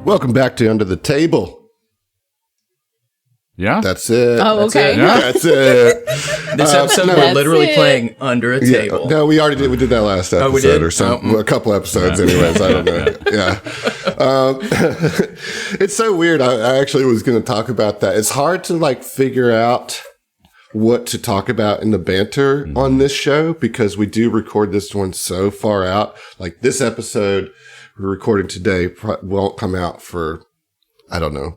Welcome back to Under the Table. Yeah, that's it. Oh, okay. That's it. This episode, we're literally playing Under a Table. Yeah. No, we already did. We did that last episode or something. A couple episodes, anyways. I don't know. Yeah. It's so weird. I actually was going to talk about that. It's hard to figure out what to talk about in the banter on this show because we do record this one so far out. Like this episode we're recording today won't come out for, I don't know,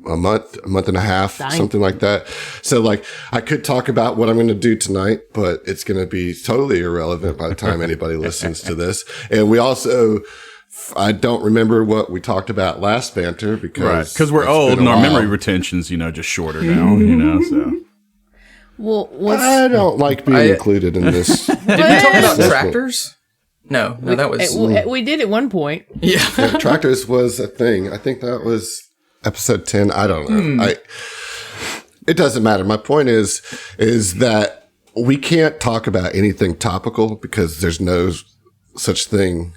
a month and a half, something like that. So I could talk about what I'm going to do tonight, but it's going to be totally irrelevant by the time anybody listens to this. And we also, I don't remember what we talked about last banter because we're old and our memory retention's, just shorter now, so. Well, I don't like being included in this. Did we talk about tractors? No, that was... We did at one point. Yeah. Tractors was a thing. I think that was episode 10. I don't know. It doesn't matter. My point is that we can't talk about anything topical because there's no such thing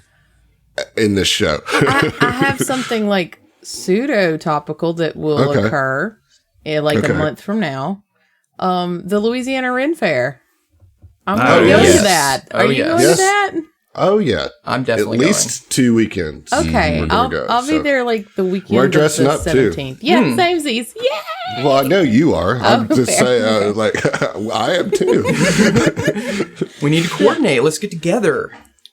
in this show. I have something pseudo-topical that will occur in a month from now. The Louisiana Ren Fair. I'm going to that. Are you going to that? Oh, yeah. I'm definitely at least 2 weekends. Okay. I'll be there the weekend. We're dressing up 17th. Too. Yeah, samesies. Yay! Well, I know you are. I'm just saying, I am too. We need to coordinate. Let's get together.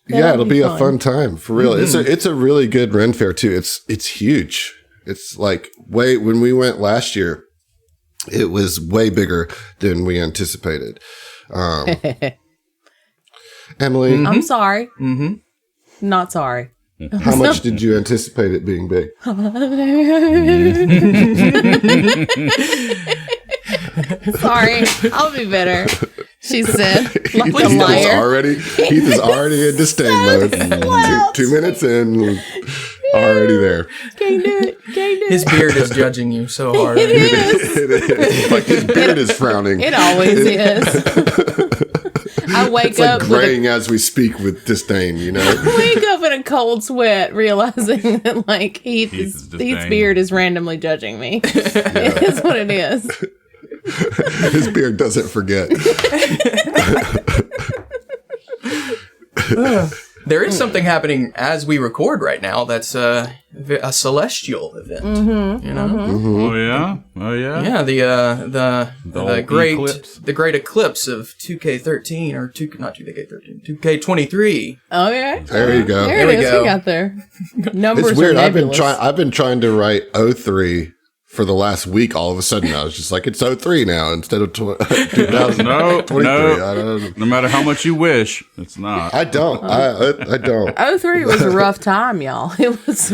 It'll be a fun time for real. It's a really good Ren Fair too. It's huge. It's when we went last year, it was way bigger than we anticipated. Emily, I'm sorry. Mm-hmm. Not sorry. How much did you anticipate it being big? Sorry, I'll be better. She said, like a liar. Heath is already in disdain mode. 2 minutes in, already there. Can't do it. His beard is judging you so hard. It is. It is. His beard is frowning. It always is. I wake up graying as we speak with disdain, I wake up in a cold sweat, realizing that Heath's beard is randomly judging me. It is what it is. His beard doesn't forget. There is something happening as we record right now that's a celestial event. Oh yeah. Yeah, the great eclipse of 2K13 or not 2K13, 2K23. Oh yeah. There you go. There it is. We got there. Numbers. It's weird. Are nebulous. I've been trying to write 03 for the last week. All of a sudden, I was just it's 03 now instead of 2023. No. No matter how much you wish, it's not. I don't. I don't. 03 was a rough time, y'all. It was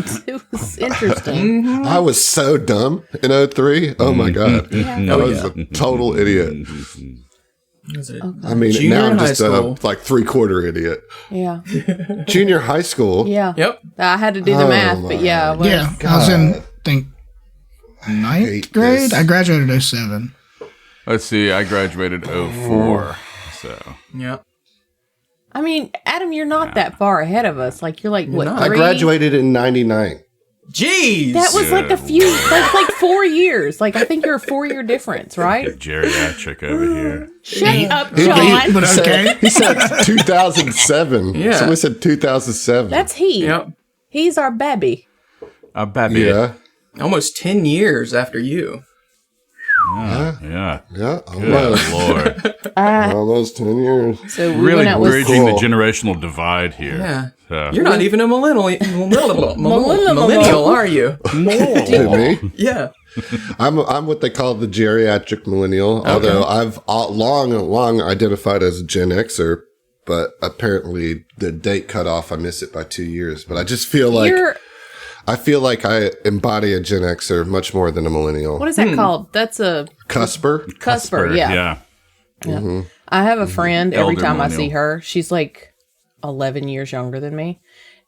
interesting. I was so dumb in 03. Oh my god, I was a total idiot. I mean, Junior now I'm just a 3/4 idiot. Yeah. Junior high school. Yeah. Yep. I had to do the math, but I was in ninth grade. I graduated 07. Let's see. I graduated 04. So. Yeah. I mean, Adam, you're not that far ahead of us. What, 3? I graduated in 99. Jeez. That was a few, 4 years. I think you're a 4-year difference, right? Geriatric over here. Shut up, John. But okay. He said 2007. Yeah. Someone said 2007. That's he. Yep. He's our baby. A baby. Yeah. Almost 10 years after you. Yeah. Almost. Good Lord. Almost 10 years. So we Really went out with bridging the generational divide here. Yeah. So. You're not even a millennial, are you? Me? Yeah. I'm what they call the geriatric millennial, although I've long identified as a Gen Xer, but apparently the date cutoff, I miss it by 2 years. But I just feel I embody a Gen Xer much more than a millennial. What is that called? That's a... Cusper, yeah. Mm-hmm. I have a friend, every time I see her, she's 11 years younger than me.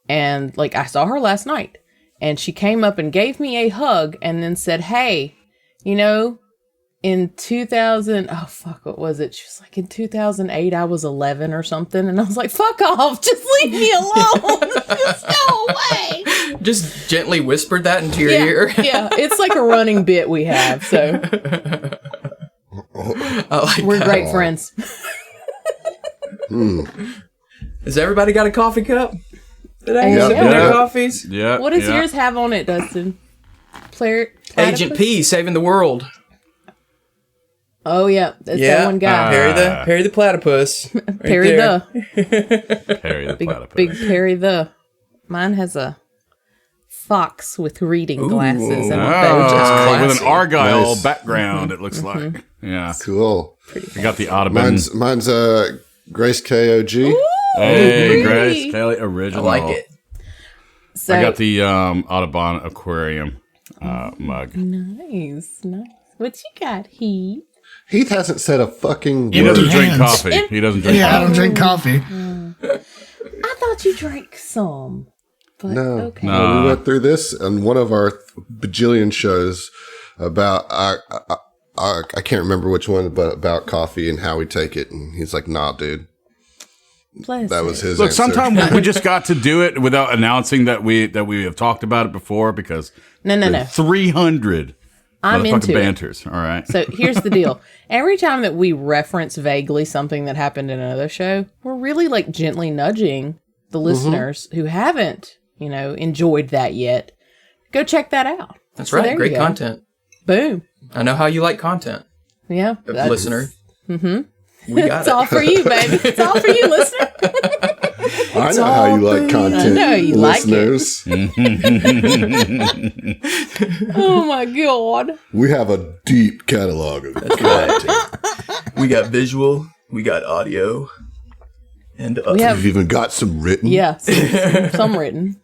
And I saw her last night. And she came up and gave me a hug and then said, hey, in 2000, oh fuck, what was it? She was like, in 2008, I was 11 or something. And I was like, fuck off. Just leave me alone. Just go away. Just gently whispered that into your ear. Yeah. It's like a running bit we have. So we're great friends. Has everybody got a coffee cup today? Yeah. Sipping their coffees? Yeah. What does yours have on it, Dustin? Agent P saving the world. Oh yeah, that's that one guy. Perry the platypus. Right Perry there. Perry the platypus. Big Perry the. Mine has a fox with reading glasses and a bow tie. With an Argyle Nice. background, it looks like. Yeah. Cool. I got the Audubon. Mine's Grace KOG. Hey, Ooh, Grace Kelly original. I like it. So, I got the Audubon aquarium mug. nice. What you got, Heath? Heath hasn't said a fucking He word. doesn't drink Hands. coffee. He doesn't drink Yeah, I coffee. don't drink coffee. I thought you drank some. But No. okay. No. We went through this on one of our bajillion shows about I can't remember which one, but about coffee and how we take it. And he's like, "Nah, dude." Bless That was it. his Look, answer. sometimes we just got to do it without announcing that we have talked about it before because No. 300 I'm motherfucking into it. banters. All right. So here's the deal. Every time that we reference vaguely something that happened in another show, we're really like gently nudging the listeners who haven't, enjoyed that yet. Go check that out. That's So right. there Great you go. content. Boom. I know how you like content, Yeah. listener. Mm-hmm. We got It's it. all for you, baby. It's all for you, listener. I know how you like content, I know you like it. listeners. Oh my God. We have a deep catalog of content. We got visual. We got audio. And We have, We've even got some written. yeah, some written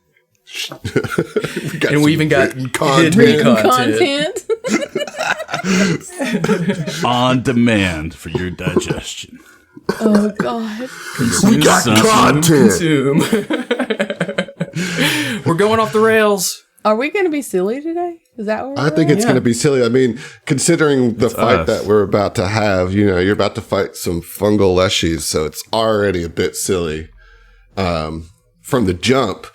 And we even got written hidden content. On demand for your digestion. Oh God. We got content. Consume. We're going off the rails. Are we going to be silly today? Is that what I think it's going to be silly. I mean, considering the fight us. that we're about to have, you're about to fight some fungal leshies, so it's already a bit silly from the jump.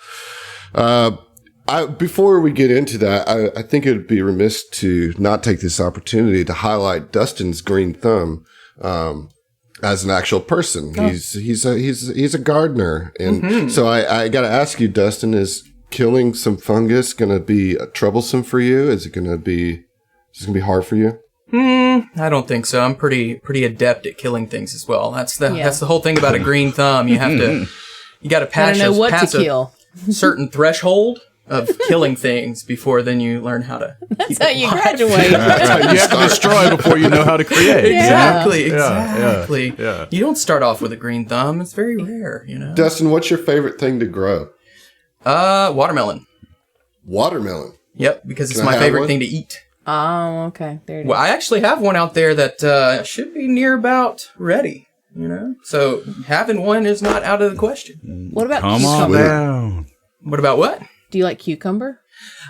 Before we get into that, I think it would be remiss to not take this opportunity to highlight Dustin's green thumb as an actual person. Oh. He's a gardener, and so I got to ask you, Dustin, is killing some fungus going to be troublesome for you? Is it going to be hard for you? I don't think so. I'm pretty adept at killing things as well. That's the whole thing about a green thumb. You have to you got to I don't know what pass to kill. a certain threshold of killing things before then you learn how to. That's how you graduate. You have to destroy before you know how to create. Exactly. Yeah. You don't start off with a green thumb. It's very rare, Dustin, what's your favorite thing to grow? Watermelon. Watermelon. Yep, because it's Can I my have favorite one? thing to eat. Oh, okay. There it is. Well, I actually have one out there that should be near about ready. So having one is not out of the question. What about Come on cucumber? down. What about what? Do you like cucumber?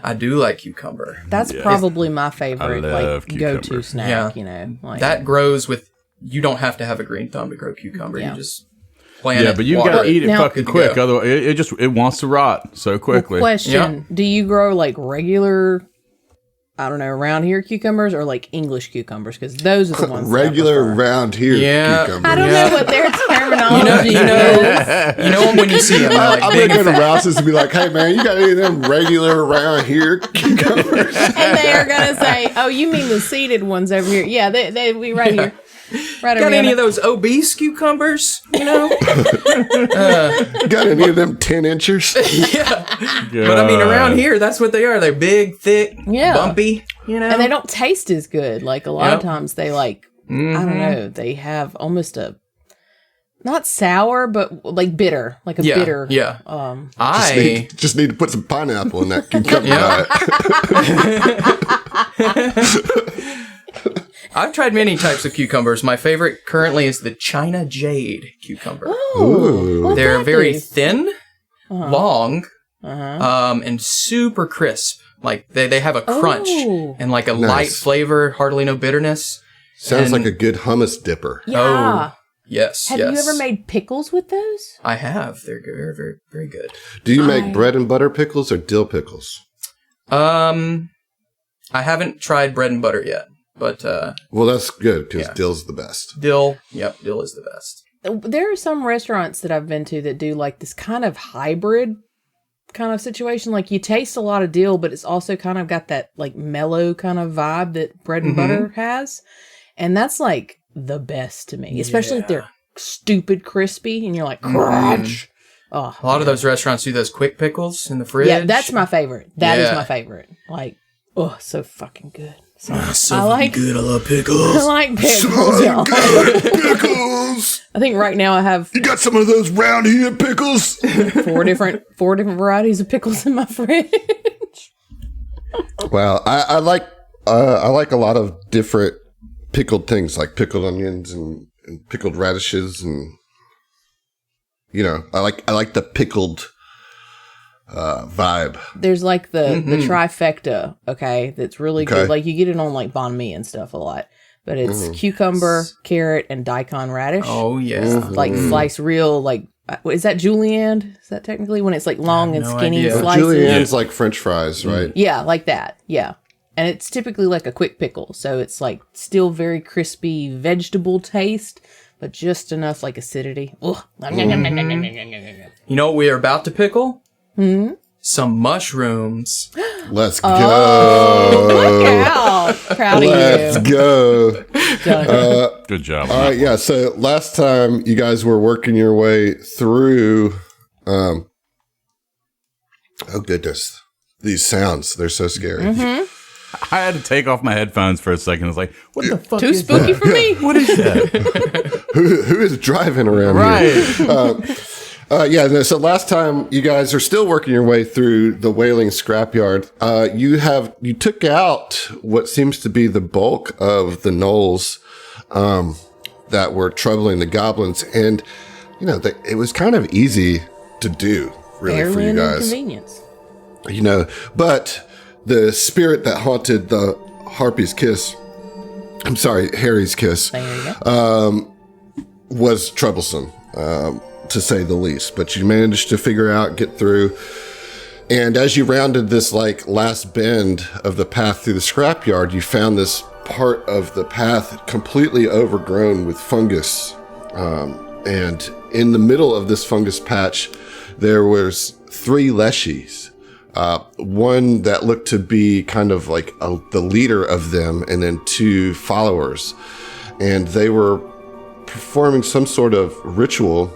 I do like cucumber. That's probably my favorite, I love go-to cucumber. snack. Yeah. Like That grows with. You don't have to have a green thumb to grow cucumber. Yeah. You just plant Yeah, it. but you water got to eat it Now- fucking Good to quick. go. Otherwise, it wants to rot so quickly. Question: do you grow like regular? I don't know, around here cucumbers or like English cucumbers? Because those are the ones Regular that I prefer. round here Yeah. cucumber. I don't know what their terminology is. You know them when you see them. They're like I'm big. gonna go to Rouse's and be like, "Hey man, you got any of them regular around here cucumbers?" And they are gonna say, "Oh, you mean the seeded ones over here? Yeah, they we right here, right over Got here." any of those obese cucumbers? Got any of them 10-inchers? But I mean, around here, that's what they are. They're big, thick, Yeah. bumpy. And they don't taste as good. Like a lot of Yep. times, they like I don't know. They have almost a not sour, but like bitter, like a bitter. Yeah. Just need to put some pineapple in that cucumber Yeah. diet. I've tried many types of cucumbers. My favorite currently is the China Jade cucumber. Oh, what's They're that very do? thin, long, and super crisp. Like they have a crunch Oh. and like a light Nice. flavor, hardly no bitterness. Sounds like a good hummus dipper. Yeah. Oh, yes. Have you ever made pickles with those? I have. They're very, very, very good. Do you make bread and butter pickles or dill pickles? I haven't tried bread and butter yet, but well, that's good because dill's the best. Dill is the best. There are some restaurants that I've been to that do like this kind of hybrid kind of situation. Like you taste a lot of dill, but it's also kind of got that like mellow kind of vibe that bread and butter has. And that's like the best to me, especially if they're stupid crispy and you're like, crunch. Oh, a lot of those restaurants do those quick pickles in the fridge. Yeah, that's my favorite. That is my favorite. Like, oh, so fucking good. So, I like good. I love pickles. I like pickles, y'all. Pickles. I think right now I have. You got some of those round here pickles. four different varieties of pickles in my fridge. Well, I like a lot of different pickled things, like pickled onions and pickled radishes, and I like the pickled vibe. There's like the trifecta, okay, that's really good. Like you get it on like banh mi and stuff a lot, but it's cucumber, carrot, and daikon radish. Oh yeah, like slice real like. Is that julienne? Is that technically when it's like long and skinny slices? Julienne's like French fries, right? Yeah, like that. Yeah. And it's typically like a quick pickle. So it's like still very crispy vegetable taste, but just enough like acidity. You know what we are about to pickle? Some mushrooms. Let's go. Look out. Proud of you. Let's go. Good job. All right, yeah. So last time you guys were working your way through, oh goodness, these sounds, they're so scary. I had to take off my headphones for a second. I was like, what the fuck Too is spooky for me. What is that? Who is driving around here? So last time you guys are still working your way through the Wailing Scrapyard. You took out what seems to be the bulk of the gnolls that were troubling the goblins, and it was kind of easy to do, really, for you guys. Inconvenience. But the spirit that haunted the Harry's Kiss, was troublesome. To say the least, but you managed to get through. And as you rounded this like last bend of the path through the scrapyard, you found this part of the path completely overgrown with fungus. And in the middle of this fungus patch, there was 3 leshies. One that looked to be kind of like the leader of them, and then 2 followers. And they were performing some sort of ritual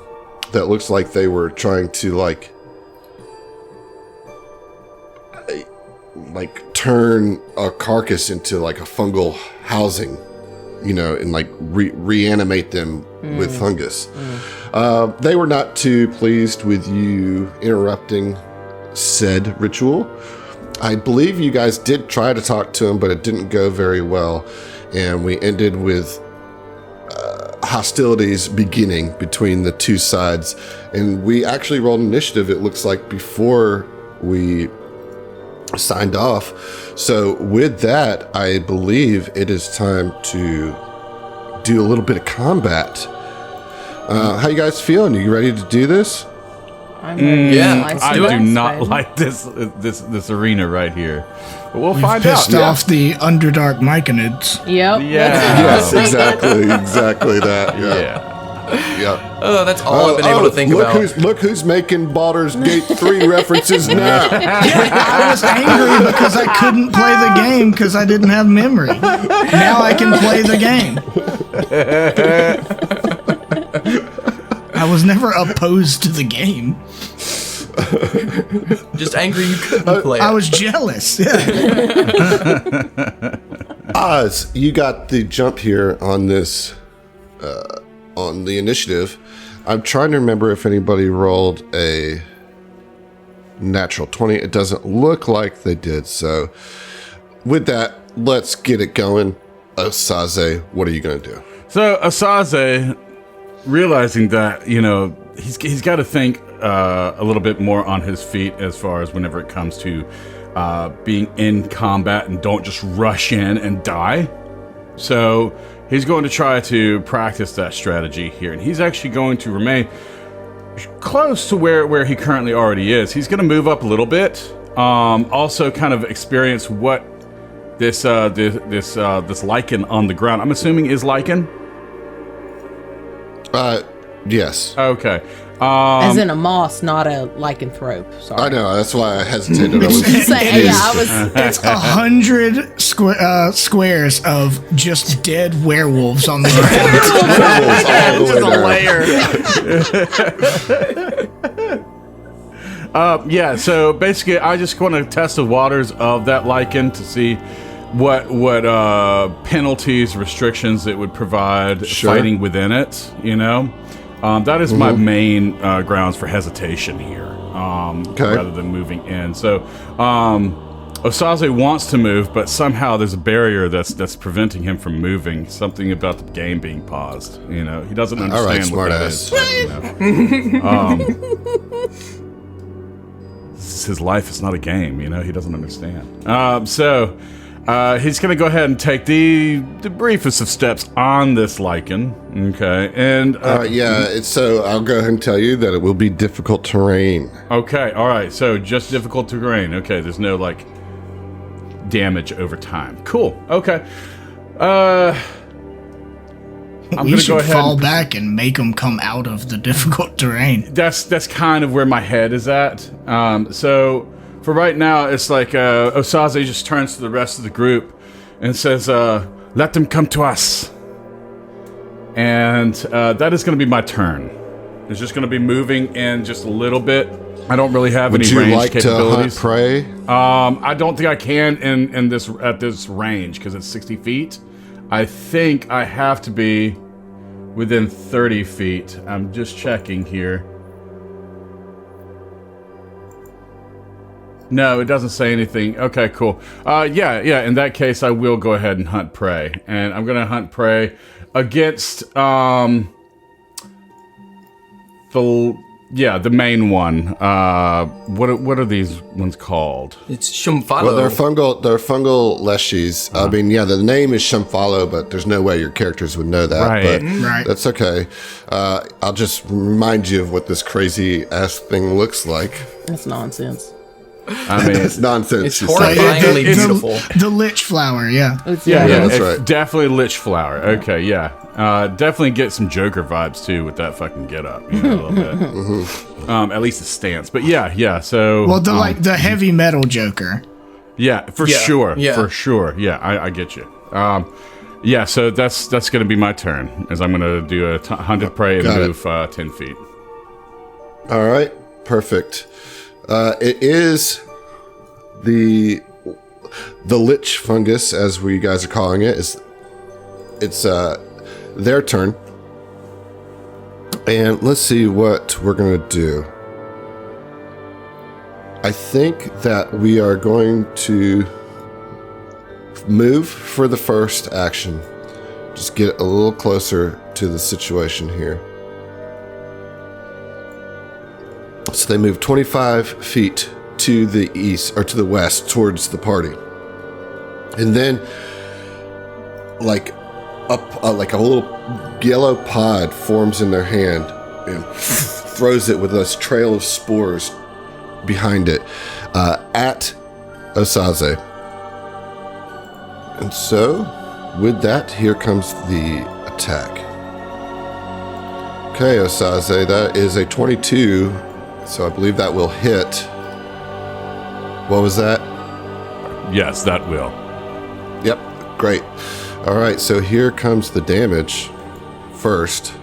that looks like they were trying to like turn a carcass into like a fungal housing, and like reanimate them with fungus. They were not too pleased with you interrupting said ritual. I believe you guys did try to talk to them, but it didn't go very well, and we ended with hostilities beginning between the 2 sides, and we actually rolled initiative, it looks like, before we signed off. So with that, I believe it is time to do a little bit of combat. How you guys feeling? Are you ready to do this? I'm ready. I do not like this arena right here. But we'll find out. Pissed off the Underdark Myconids. Yep. Yeah. Yes, exactly that. Yeah. Oh, that's all I've been able to think about. Look who's making Baldur's Gate 3 references now. I was angry because I couldn't play the game because I didn't have memory. Now I can play the game. I was never opposed to the game. Just angry you couldn't play it. I was jealous. Yeah. Oz, you got the jump here on this, on the initiative. I'm trying to remember if anybody rolled a natural 20. It doesn't look like they did. So with that, let's get it going. Asaze, what are you going to do? So Asaze, realizing that, he's got to think a little bit more on his feet as far as whenever it comes to being in combat, and don't just rush in and die. So he's going to try to practice that strategy here, and he's actually going to remain close to where he currently already is. He's going to move up a little bit, also kind of experience what this lichen on the ground, I'm assuming, is lichen. Yes. Okay. As in a moss, not a lycanthrope. Sorry. I know. That's why I hesitated. It's 100 squares of just dead werewolves on the ground. Yeah. So basically, I just want to test the waters of that lichen to see what penalties, restrictions it would provide fighting within it. You know. That is my main grounds for hesitation here, rather than moving in. So, Osaze wants to move, but somehow there's a barrier that's preventing him from moving. Something about the game being paused. You know, he doesn't understand what that is. This is his life. It's not a game. You know, he doesn't understand. He's going to go ahead and take the briefest of steps on this lichen. Okay. And so I'll go ahead and tell you that it will be difficult terrain. Okay. All right. So just difficult terrain. Okay. There's no like damage over time. Cool. Okay. I'm going to go ahead fall back and make them come out of the difficult terrain. That's kind of where my head is at. So for right now, it's like Osaze just turns to the rest of the group and says, let them come to us. And that is going to be my turn. It's just going to be moving in just a little bit. I don't really have any range capabilities. Would you like to hunt prey? I don't think I can in this at this range because it's 60 feet. I think I have to be within 30 feet. I'm just checking here. No, it doesn't say anything. Okay, cool. Yeah. In that case, I will go ahead and hunt prey, and I'm gonna hunt prey against the main one. What are these ones called? It's Shumfalo. Well, they're fungal leshies. I mean, the name is Shumfalo, but there's no way your characters would know that. Right. But that's okay. I'll just remind you of what this crazy ass thing looks like. That's nonsense. I mean, it's nonsense. It's horrifyingly beautiful. The lich flower, yeah, that's right. Definitely lich flower. Okay, yeah. Definitely get some Joker vibes too with that fucking get up, a little bit. At least the stance, but yeah. So the heavy metal Joker. Yeah, for sure. Yeah, I get you. So that's gonna be my turn, as I'm gonna do a hunted prey and move 10 feet. All right, perfect. It is the lich fungus, as we guys are calling it. It's their turn, and let's see what we're gonna do. I think that we are going to move for the first action. Just get a little closer to the situation here. So they move 25 feet to the east, or to the west, towards the party. And then, like a little yellow pod forms in their hand and throws it with this trail of spores behind it at Osaze. And so, with that, here comes the attack. Okay, Osaze, that is a 22. So I believe that will hit. What was that? Yes, that will. Yep, great. All right, so here comes the damage first,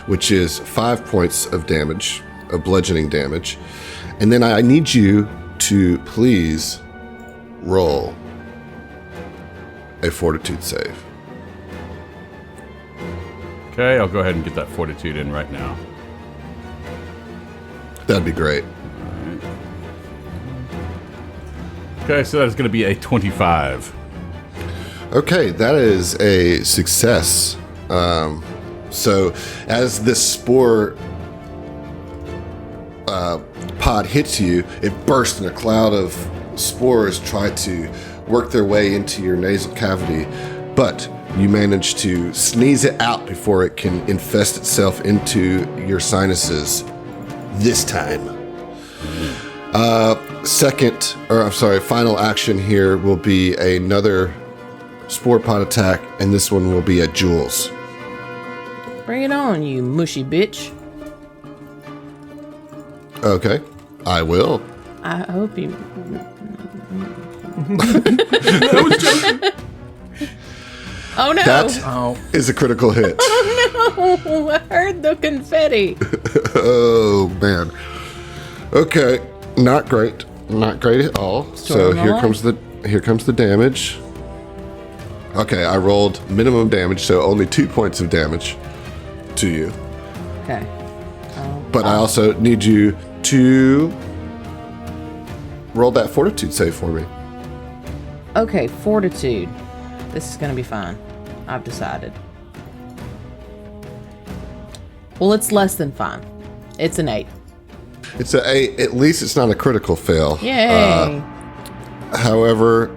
which is 5 points of damage, of bludgeoning damage. And then I need you to please roll a fortitude save. Okay, I'll go ahead and get that fortitude in right now. That'd be great. Right. Okay, so that's going to be a 25. Okay, that is a success. So as this spore pod hits you, it bursts in a cloud of spores try to work their way into your nasal cavity. But you manage to sneeze it out before it can infest itself into your sinuses this time. Final action here will be another spore pod attack, and this one will be at Jules. Bring it on, you mushy bitch. Okay, I will. I hope you... Oh no! That is a critical hit. Oh no! I heard the confetti. Oh man. Okay, not great. Not great at all. So here comes the damage. Okay, I rolled minimum damage, so only 2 points of damage to you. Okay. But I also need you to roll that fortitude save for me. Okay, fortitude. This is going to be fine. I've decided. Well, it's less than fine. It's an 8. It's an 8. At least it's not a critical fail. Yay! However,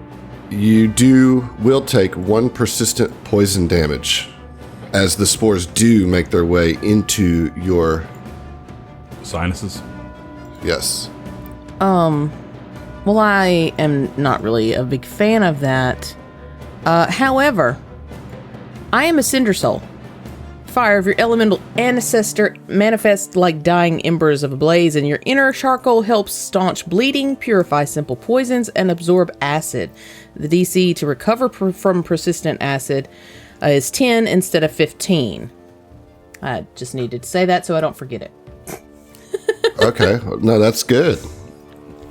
you will take 1 persistent poison damage as the spores do make their way into your sinuses. Yes. Well, I am not really a big fan of that. However, I am a cinder soul. Fire of your elemental ancestor manifests like dying embers of a blaze, and your inner charcoal helps staunch bleeding, purify simple poisons, and absorb acid. The DC to recover from persistent acid is 10 instead of 15. I just needed to say that so I don't forget it. Okay. No, that's good.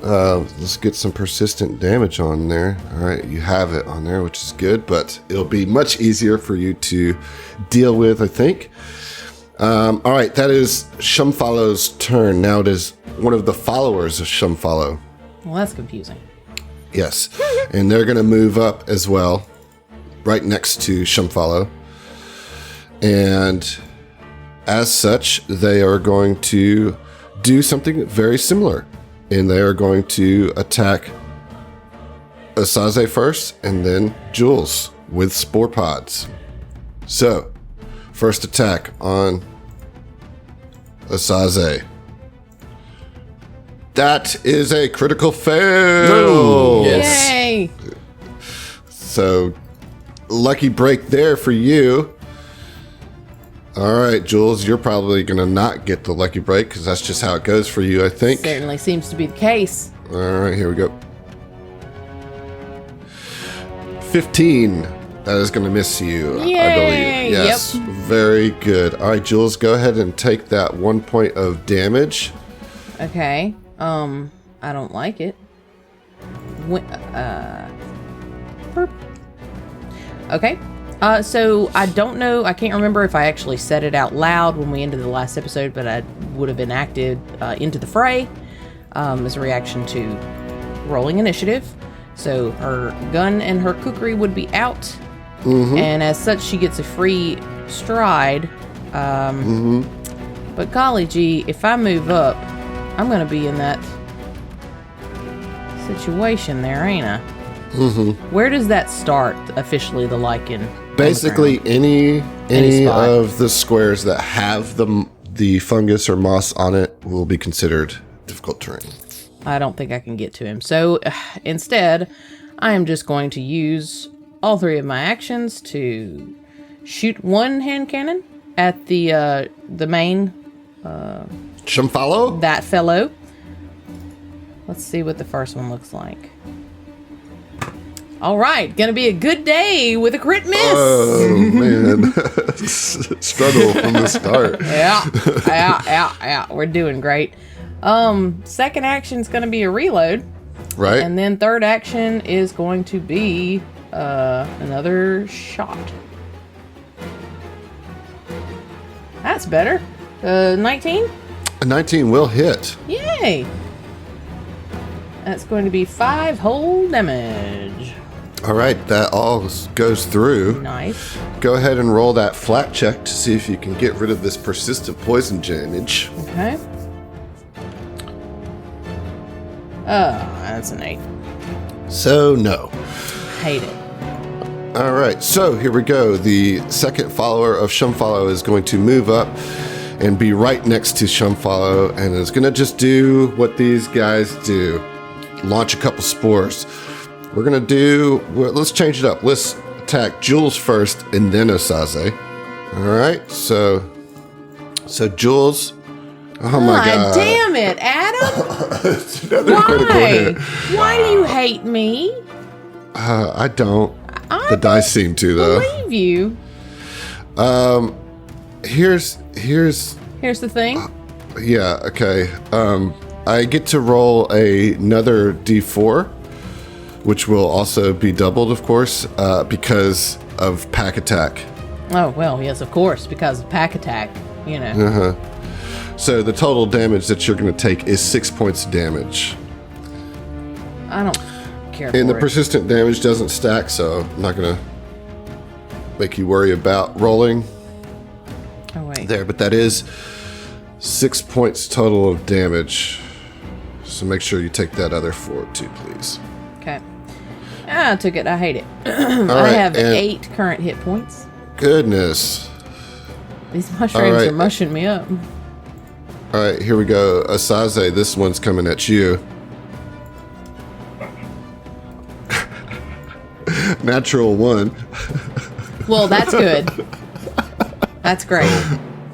Let's get some persistent damage on there. All right, you have it on there, which is good, but it'll be much easier for you to deal with, I think. All right, that is Shumfallow's turn. Now it is one of the followers of Shumfallow. Well, that's confusing. Yes, and they're going to move up as well, right next to Shumfallow. And as such, they are going to do something very similar. And they are going to attack Asaze first, and then Jules with spore pods. So, first attack on Asaze. That is a critical fail. No. Yes. Yay! So, lucky break there for you. All right, Jules, you're probably going to not get the lucky break because that's just how it goes for you, I think. Certainly seems to be the case. All right, here we go. 15. That is going to miss you, I believe. Yes, Yep. Very good. All right, Jules, go ahead and take that 1 point of damage. Okay. I don't like it. Burp. Okay. So I don't know. I can't remember if I actually said it out loud when we ended the last episode, but I would have enacted into the fray as a reaction to rolling initiative. So her gun and her kukri would be out, and as such, she gets a free stride. But golly gee, if I move up, I'm going to be in that situation there, ain't I? Where does that start officially? The lichen. Basically, any spot. of the squares that have the fungus or moss on it will be considered difficult terrain. I don't think I can get to him. So instead, I am just going to use all 3 of my actions to shoot 1 hand cannon at the main Shumfallow? that fellow. Let's see what the first one looks like. All right, gonna be a good day with a crit miss. Oh man, struggle from the start. Yeah. We're doing great. Second action's gonna be a reload, Right? and then third action is going to be another shot. That's better. 19. A 19 will hit. Yay! That's going to be 5 whole damage. All right, that all goes through. Nice. Go ahead and roll that flat check to see if you can get rid of this persistent poison damage. Okay. Oh, that's an 8. So, no. Hate it. All right, so here we go. The second follower of Shumfollow is going to move up and be right next to Shumfollow, and is going to just do what these guys do. Launch a couple spores. We're going to do... Well, let's change it up. Let's attack Jules first, and then Osaze. All right, so Jules... Oh my God. Damn it, Adam! It's another critical hit. Why do you hate me? I don't. The dice seem to, though. I believe you. Here's the thing. Yeah, okay. I get to roll another d4, which will also be doubled, of course, because of pack attack. Oh, well, yes, of course, because of pack attack, you know. Uh-huh. So the total damage that you're going to take is 6 points of damage. I don't care for And the it. persistent damage doesn't stack, so I'm not going to make you worry about rolling there. But that is 6 points total of damage. So make sure you take that other 4 too, please. Okay. I took it. I hate it. I have 8 current hit points. Goodness. These mushrooms are mushing me up. All right, here we go. Osaze, this one's coming at you. Natural 1. Well, that's good. That's great.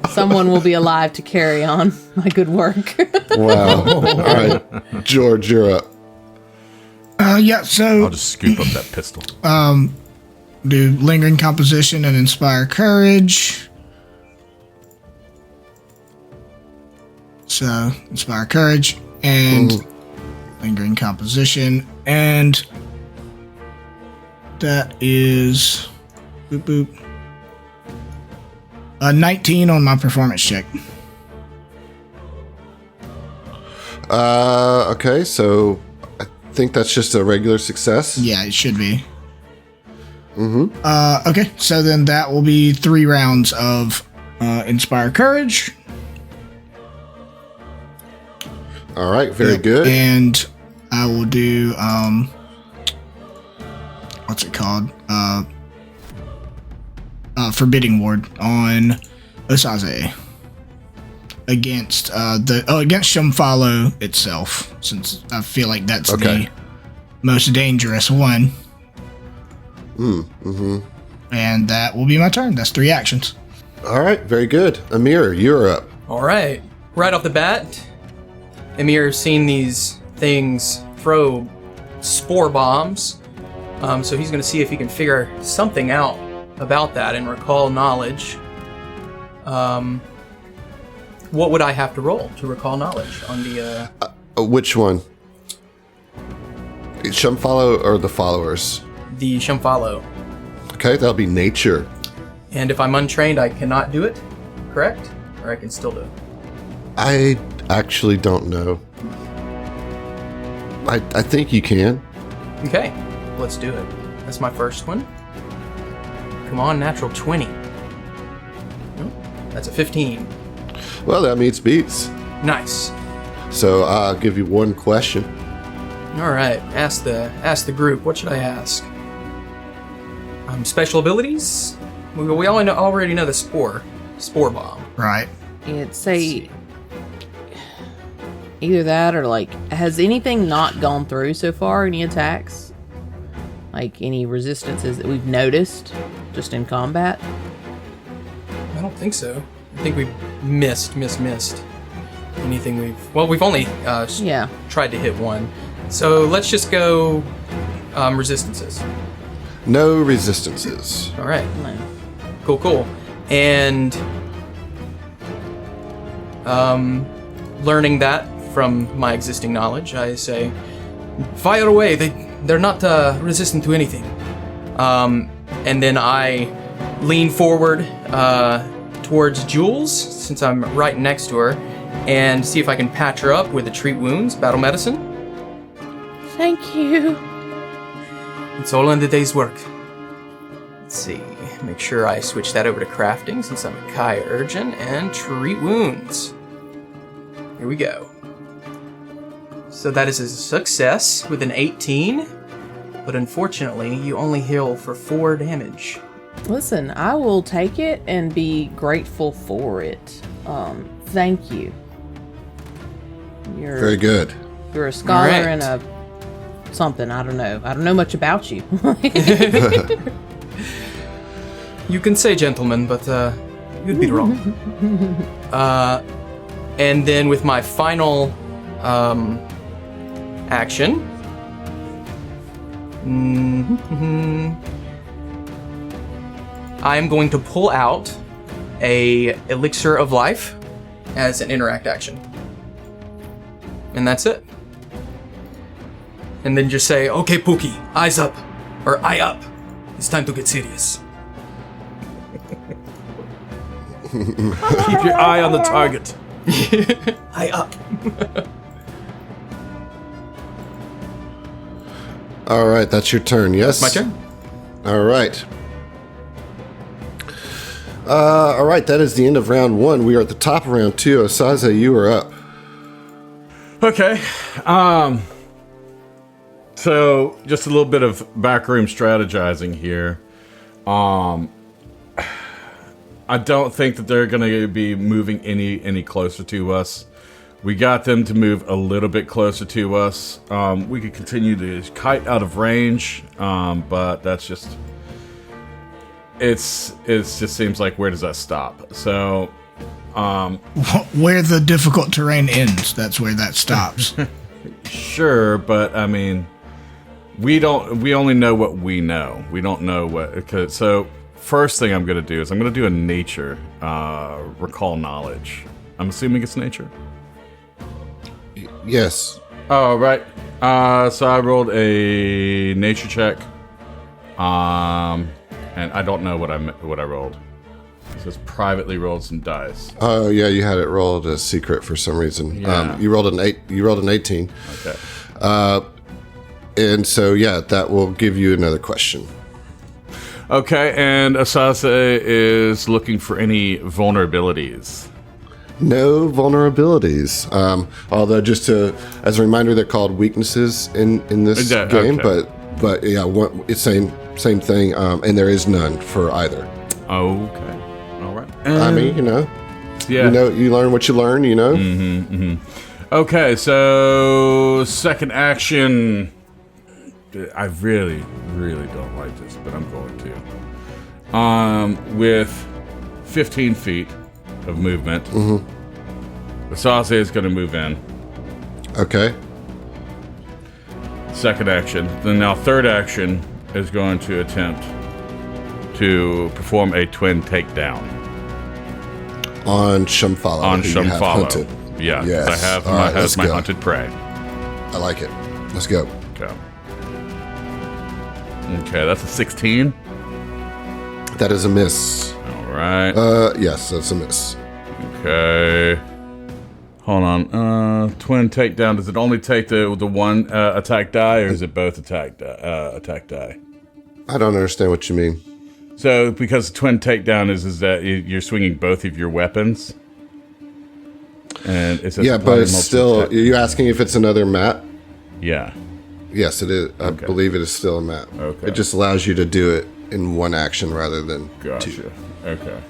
Someone will be alive to carry on my good work. Wow. All right, George, you're up. Yeah, so... I'll just scoop up that pistol. Do Lingering Composition and Inspire Courage. So, Inspire Courage and Lingering Composition. And that is... Boop, boop. 19 on my performance check. Okay, so I think that's just a regular success. Yeah, it should be. Okay, so then that will be 3 rounds of Inspire Courage. All right, very good. And I will do, what's it called? Forbidding Ward on Osaze against against Shumfollow itself, since I feel like that's the most dangerous one. And that will be my turn. That's 3 actions. All right, very good. Amir, you're up. All right. Right off the bat, Amir's seen these things throw spore bombs. So he's going to see if he can figure something out about that and recall knowledge. What would I have to roll to recall knowledge on the... Which one? Shumfollow or the followers? The Shumfollow. Okay, that'll be nature. And if I'm untrained, I cannot do it, correct? Or I can still do it? I actually don't know. I think you can. Okay, let's do it. That's my first one. Come on, natural 20. That's a 15. Well, that meets beats. Nice. So I'll give you one question. All right, ask the group. What should I ask? Special abilities. We already know the spore bomb. Right. It'd say either that or like, has anything not gone through so far? Any attacks? Like any resistances that we've noticed just in combat? I don't think so. I think we've missed. Anything we've only tried to hit one. So let's just go resistances. No resistances. All right. No. Cool. And learning that from my existing knowledge, I say, fire away. They're not resistant to anything. And then I lean forward towards Jules, since I'm right next to her, and see if I can patch her up with the treat wounds, battle medicine. Thank you. It's all in the day's work. Let's see. Make sure I switch that over to crafting, since I'm a Kai Urgent, and treat wounds. Here we go. So that is a success with an 18. but unfortunately, you only heal for 4 damage. Listen, I will take it and be grateful for it. Thank you. Very good. You're a scholar Right. and a something. I don't know. I don't know much about you. You can say gentleman, but you'd be wrong. And then with my final action, I am going to pull out a elixir of life as an interact action. And that's it. And then just say, okay, Pookie, eyes up. Or eye up. It's time to get serious. Keep your eye on the target. Eye up. All right, that's your turn, yes? My turn? All right. All right, that is the end of round 1. We are at the top of round 2. Osaze, you are up. Okay. So just a little bit of backroom strategizing here. I don't think that they're going to be moving any closer to us. We got them to move a little bit closer to us. We could continue to kite out of range, but that's just... It just seems like, where does that stop? So... Where the difficult terrain ends, that's where that stops. Sure, but I mean... We only know what we know. We don't know what... Okay, so... First thing I'm going to do is I'm going to do a nature recall knowledge. I'm assuming it's nature. Yes. Oh, right. So I rolled a nature check. And I don't know what I rolled. It says privately rolled some dice. Oh, yeah, you had it rolled as secret for some reason. Yeah. You rolled an 8. You rolled an 18. Okay. And so, yeah, that will give you another question. Okay, and Asase is looking for any vulnerabilities. No vulnerabilities. Although, just as a reminder, they're called weaknesses in this game. Okay. But yeah, it's same thing. And there is none for either. Okay. All right. I mean, Yeah. You learn what you learn. Okay, so second action. I really, really don't like this, but I'm going to. With 15 feet of movement, the Sase is going to move in. Okay. Second action. Then now third action is going to attempt to perform a twin takedown. On Shumfalo. On who you have Shumfalo. hunted. Yeah, Yes. I have All right, let's my go. hunted prey. I like it. Let's go. Okay, that's a 16. That is a miss. All right. Yes, that's a miss. Okay. Hold on. Twin takedown. Does it only take the one attack die, or is it both attack die? I don't understand what you mean. So, because twin takedown is that you're swinging both of your weapons, and it says But it's still. You're asking if it's another map? Yeah. Yes, it is. I believe it is still a map. Okay. It just allows you to do it in one action rather than Gotcha. two. Okay.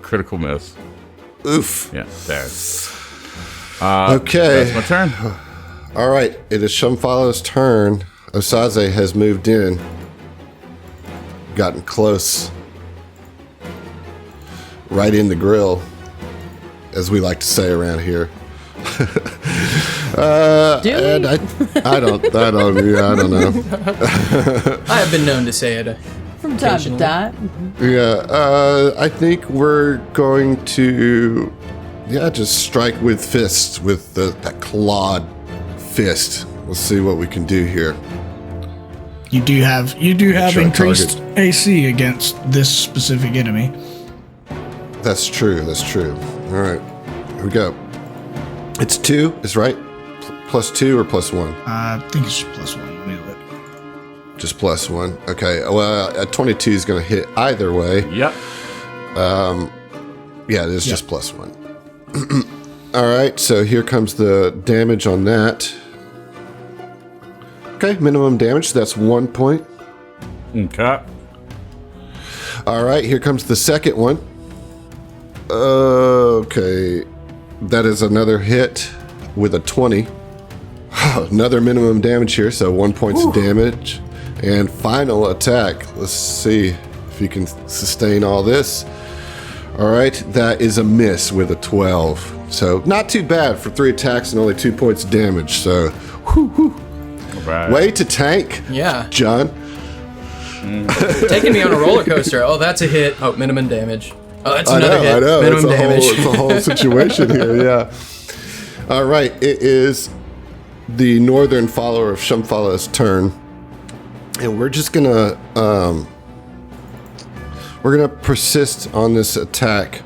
Critical miss. Oof. Yeah. There. Okay. That's my turn. All right. It is Shumfalo's turn. Osaze has moved in. Gotten close. Right in the grill, as we like to say around here. Do we? And I don't know. I have been known to say it. From time to time. Yeah, I think we're going to, just strike with fists, with that clawed fist. We'll see what we can do here. You do have Try increased target. AC against this specific enemy. That's true. All right, here we go. It's 2, is right? Plus 2 or plus 1? I think it's plus 1. Let me look. Just plus 1. Okay. Well, a 22 is going to hit either way. Yep. Yeah, it is just plus 1. All right. So here comes the damage on that. Okay, minimum damage. That's 1 point. Okay. All right, here comes the second one. Okay, that is another hit with a 20. Another minimum damage here, so 1 point damage. And final attack. Let's see if you can sustain all this. All right, that is a miss with a 12. So not too bad for 3 attacks and only 2 points damage. So, Right. way to tank, Yeah. John. Taking me on a roller coaster. Oh, that's a hit. Oh, minimum damage. Oh, that's another hit. I know. Minimum damage. It's a whole situation here, yeah. All right, it is the northern follower of Shumfala's turn. And we're just gonna persist on this attack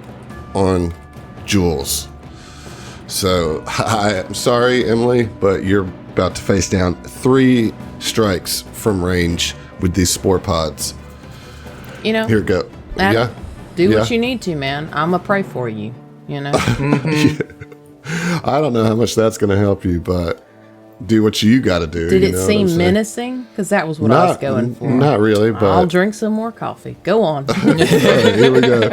on Jules. So I'm sorry, Emily, but you're about to face down 3 strikes from range with these spore pods. You know, Here we go. Yeah. do Yeah. what you need to, man. I'ma pray for you. You know. I don't know how much that's gonna help you, but do what you got to do. Did you it know what I'm seem saying? menacing? Because that was what I was going for. Not really, but I'll drink some more coffee. Go on. All right, here we go.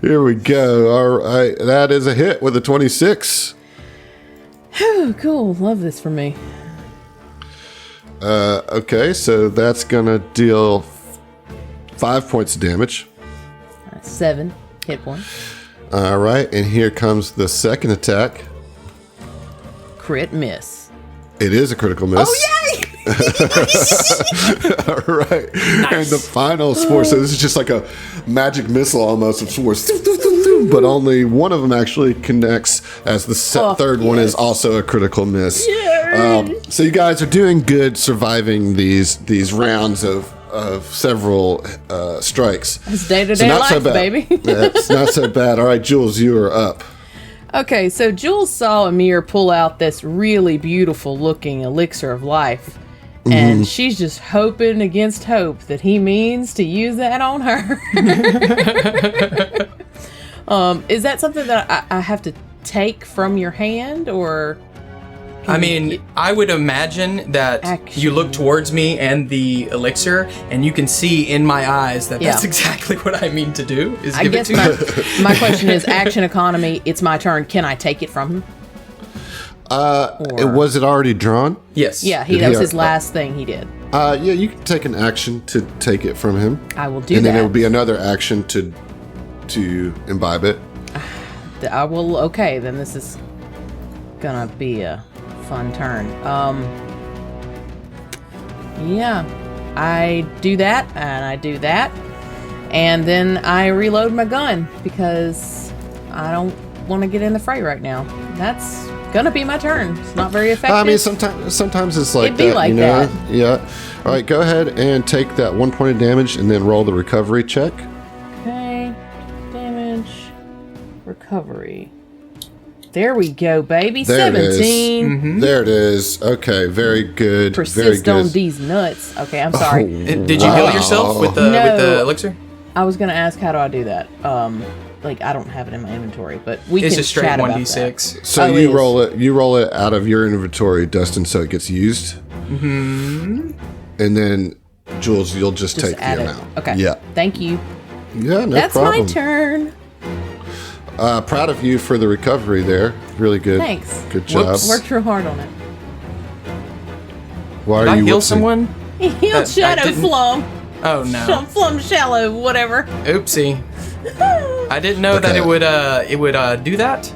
Here we go. All right, that is a hit with a 26. Oh, cool. Love this for me. Okay, so that's gonna deal 5 points of damage. 7 hit points. All right, and here comes the second attack. Crit miss. It is a critical miss. Oh, yay! All right. Nice. And the final spore, so this is just like a magic missile almost of spores. But only one of them actually connects, as the third one is also a critical miss. So you guys are doing good surviving these rounds of several strikes. It's day-to-day life, baby. It's not so bad. All right, Jules, you are up. Okay, so Jules saw Amir pull out this really beautiful looking elixir of life. And she's just hoping against hope that he means to use that on her. Is that something that I have to take from your hand, or? I mean, I would imagine that you look towards me and the elixir, and you can see in my eyes that that's exactly what I mean to do. Is give it to you. My question is action economy. It's my turn. Can I take it from him? Was it already drawn? Yes. Yeah, that was his last thing he did. Yeah, you can take an action to take it from him. I will do that. And then it will be another action to imbibe it. I will. Okay, then this is gonna be a fun turn. Yeah, I do that, and I do that, and then I reload my gun because I don't want to get in the fray right now. That's gonna be my turn. It's not very effective. I mean, sometimes it's like It'd be that, like you know? that. Yeah. All right, go ahead and take that 1 point of damage, and then roll the recovery check. Okay, damage, recovery. There we go, baby. There 17. It is. There it is. Okay, very good. Persist very good. on these nuts. Okay, I'm sorry. Did you heal yourself with the elixir? I was gonna ask, how do I do that? Like, I don't have it in my inventory, but we It's can a straight chat about 1d6. that. So you roll it. You roll it out of your inventory, Dustin, so it gets used. And then Jules, you'll just take the add it. amount. Okay. Yeah. Thank you. Yeah. No That's problem. my turn. Proud of you for the recovery there. Really good. Thanks. Good job. Whoops. Worked real hard on it. Why Did are I you heal whoopsing? someone? He healed I Shadow didn't- Flum. Oh no. Flum Shallow, whatever. Oopsie. I didn't know that Okay. it would do that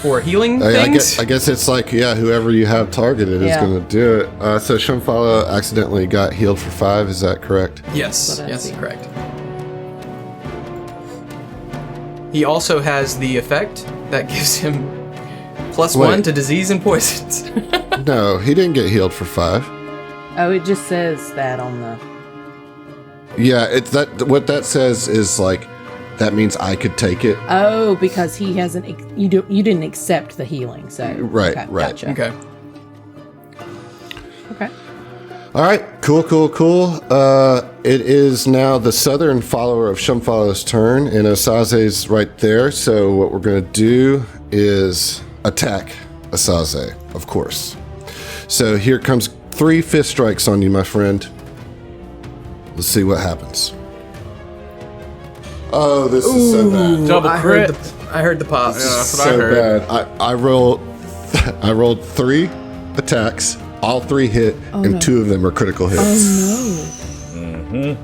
for healing I things. guess it's like, yeah, whoever you have targeted is Yeah. going to do it. So Shumfala accidentally got healed for 5. Is that correct? Yes, What I yes, see. correct. He also has the effect that gives him +1 to disease and poisons. No, he didn't get healed for 5. Oh, it just says that on the. Yeah, it's that. What that says is like, that means I could take it. Oh, because he hasn't. You didn't accept the healing, so. Right, okay, right. Gotcha. Okay. Okay. All right, cool. It is now the southern follower of Shumfala's turn, and Asaze's right there. So what we're going to do is attack Asaze, of course. So here comes 3 fist strikes on you, my friend. Let's see what happens. Oh, this is so bad. Double crit. I heard the pop. Yeah, that's what I So heard. bad. I rolled 3 attacks. All 3 hit, and 2 of them are critical hits. Oh no.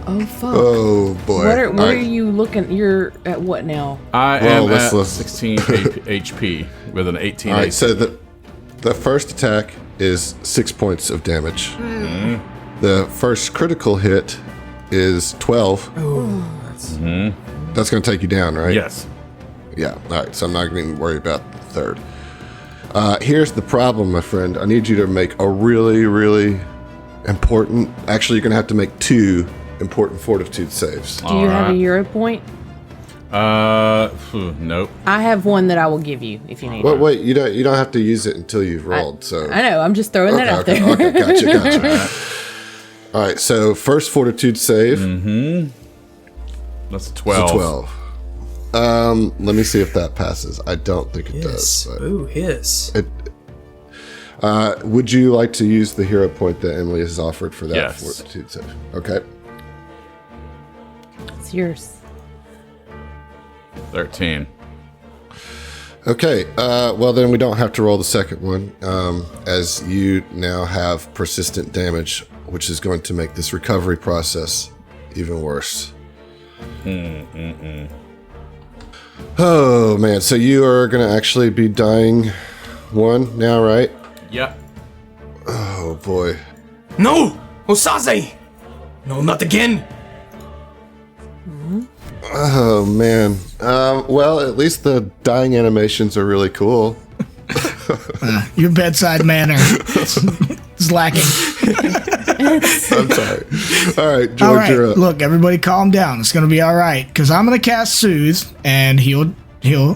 Oh fuck. Oh boy. What are you looking? You're at what now? I am at let's- 16 HP with an 18 All right, AC. so the first attack is 6 points of damage. The first critical hit is 12. That's going to take you down, right? Yes. Yeah. All right, so I'm not going to worry about the third. Here's the problem, my friend. I need you to make a really, really important... Actually, you're going to have to make 2 important fortitude saves. Do you have a Alright. hero point? Nope. I have one that I will give you if you need Well, it. wait, you don't have to use it until you've rolled. So I know. I'm just throwing that out there. Okay, gotcha. All right, so first fortitude save. That's It's 12. a 12. Let me see if that passes. I don't think it does. But Ooh, hiss. would you like to use the hero point that Emily has offered for that Yes. fortitude save? Okay. It's yours. 13. Okay. Well, then we don't have to roll the second one, as you now have persistent damage, which is going to make this recovery process even worse. Oh man! So you are going to actually be dying 1 now, right? Yep. Oh boy. No! Osaze! No, not again! Oh man. Well, at least the dying animations are really cool. Your bedside manner is lacking. I'm sorry. All right, George, All right, you're up. look, everybody, calm down. It's gonna be all right because I'm gonna cast Soothe and heal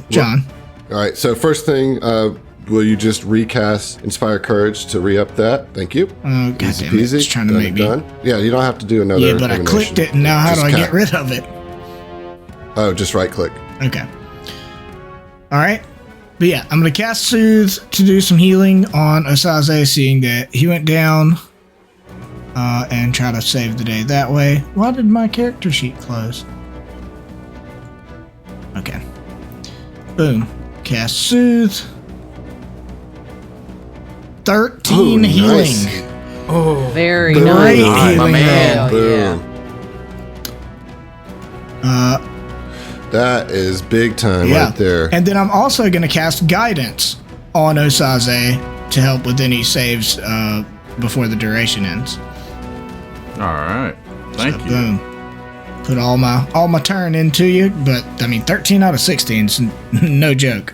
John. All right. So first thing, will you just recast Inspire Courage to re-up that? Thank you. Oh, God Easy damn it. peasy. It's trying to Done make and me. done. Yeah, you don't have to do another. Yeah, but I elimination. clicked it, and now how do Just I count. get rid of it? Oh, just right click. Okay. All right. But yeah, I'm going to cast Soothe to do some healing on Osaze, seeing that he went down, and try to save the day that way. Why did my character sheet close? Okay. Boom. Cast Soothe. 13 Ooh, healing. nice. Very Boom. nice. Nice. My man. Hell yeah. Boom. That is big time Yeah. right there. And then I'm also going to cast Guidance on Osaze to help with any saves before the duration ends. All right. Thank you. Boom. Put all my turn into you, but I mean 13 out of 16 is no joke.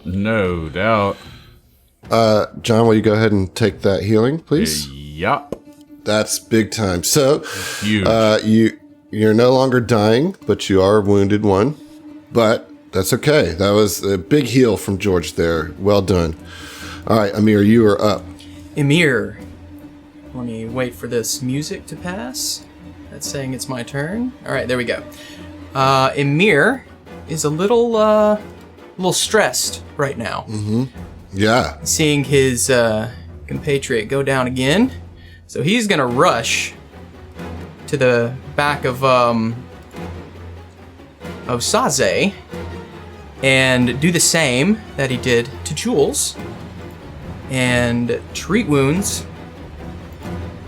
No doubt. John, will you go ahead and take that healing, please? Yup. That's big time. So, Huge. you're no longer dying, but you are wounded 1. But that's okay. That was a big heal from George there. Well done. All right, Amir, you are up. Emir. Let me wait for this music to pass. That's saying it's my turn. All right, there we go. Emir is a little stressed right now. Yeah. Seeing his compatriot go down again. So he's gonna rush to the back of Saze and do the same that he did to Jules and treat wounds.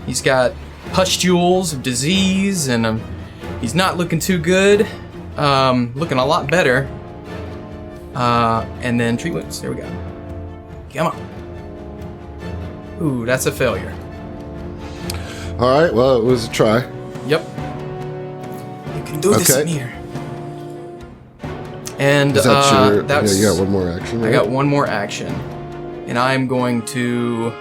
He's got pustules of disease and he's not looking too good. Looking a lot better. And then treat wounds. There we go. Come on. Ooh, that's a failure. All right. Well, it was a try. Yep. You can do this, Okay. Amir. And Is that your? that's, Yeah, you got one more action. I right? got one more action. And I'm going to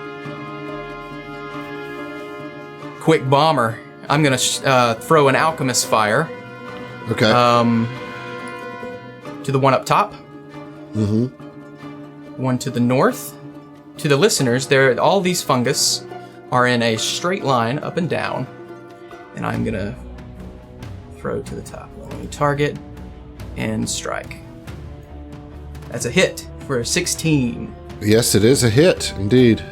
quick bomber. I'm going to throw an alchemist fire Okay. to the one up top. Mm-hmm. One to the north. To the listeners, all these fungus are in a straight line up and down. And I'm going to throw to the top. Let me target and strike. That's a hit for 16. Yes, it is a hit, indeed.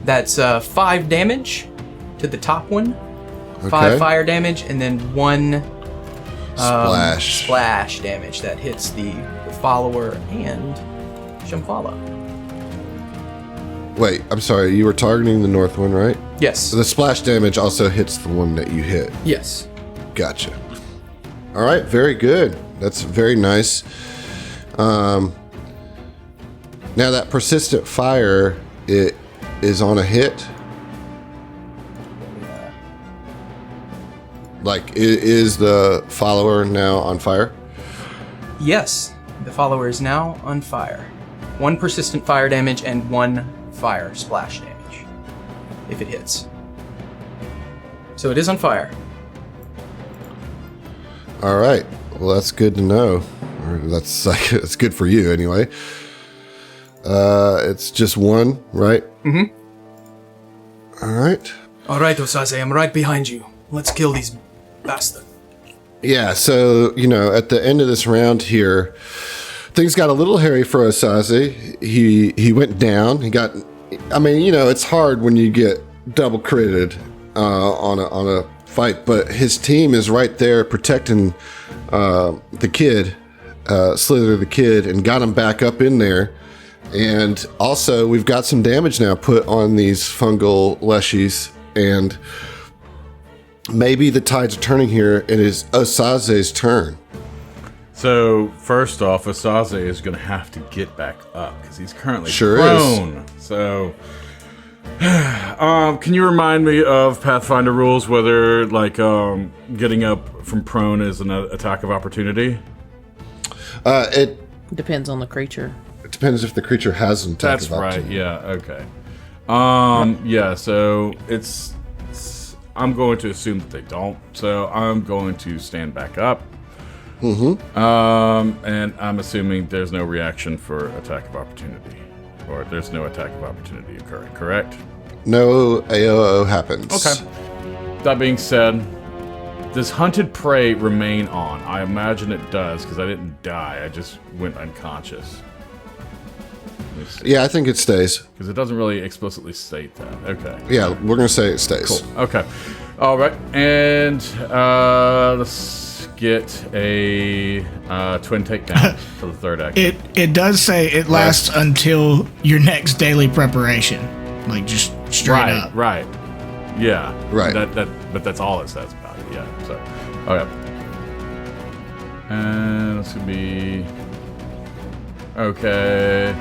That's 5 damage to the top one. 5 fire damage, and then 1 splash damage that hits the follower and Shumfalo. Wait, I'm sorry. You were targeting the north one, right? Yes. So the splash damage also hits the one that you hit. Yes. Gotcha. All right, very good. That's very nice. Now that persistent fire, it is on a hit. Like, is the follower now on fire? Yes, the follower is now on fire. 1 persistent fire damage and 1 fire splash damage, if it hits. So it is on fire. All right. Well, that's good to know. Or that's like, it's good for you anyway. It's just 1, right? Mm-hmm. All right. All right, Osaze, I'm right behind you. Let's kill these bastards. Yeah, so, at the end of this round here, things got a little hairy for Osaze. He went down. It's hard when you get double critted on a fight, but his team is right there protecting the kid, Slither the kid, and got him back up in there. And also, we've got some damage now put on these fungal leshies, and maybe the tides are turning here. It is Osaze's turn. So, first off, Osaze is going to have to get back up, because he's currently sure prone. Is. So, can you remind me of Pathfinder rules, whether, getting up from prone is an attack of opportunity? It depends on the creature. It depends if the creature has an attack of opportunity. That's right, yeah, okay. Yeah, so I'm going to assume that they don't, so I'm going to stand back up. Mm-hmm. And I'm assuming there's no reaction for attack of opportunity. Or there's no attack of opportunity occurring, correct? No AOO happens. Okay. That being said, does hunted prey remain on? I imagine it does, because I didn't die. I just went unconscious. Yeah, I think it stays. Because it doesn't really explicitly state that. Okay. Yeah, we're going to say it stays. Cool. Okay. All right. And let's get a twin takedown for the third action. It does say it lasts until your next daily preparation. Like, just straight up. Right. Yeah. Right. But that's all it says about it. Yeah. So, okay. And this could be... Okay.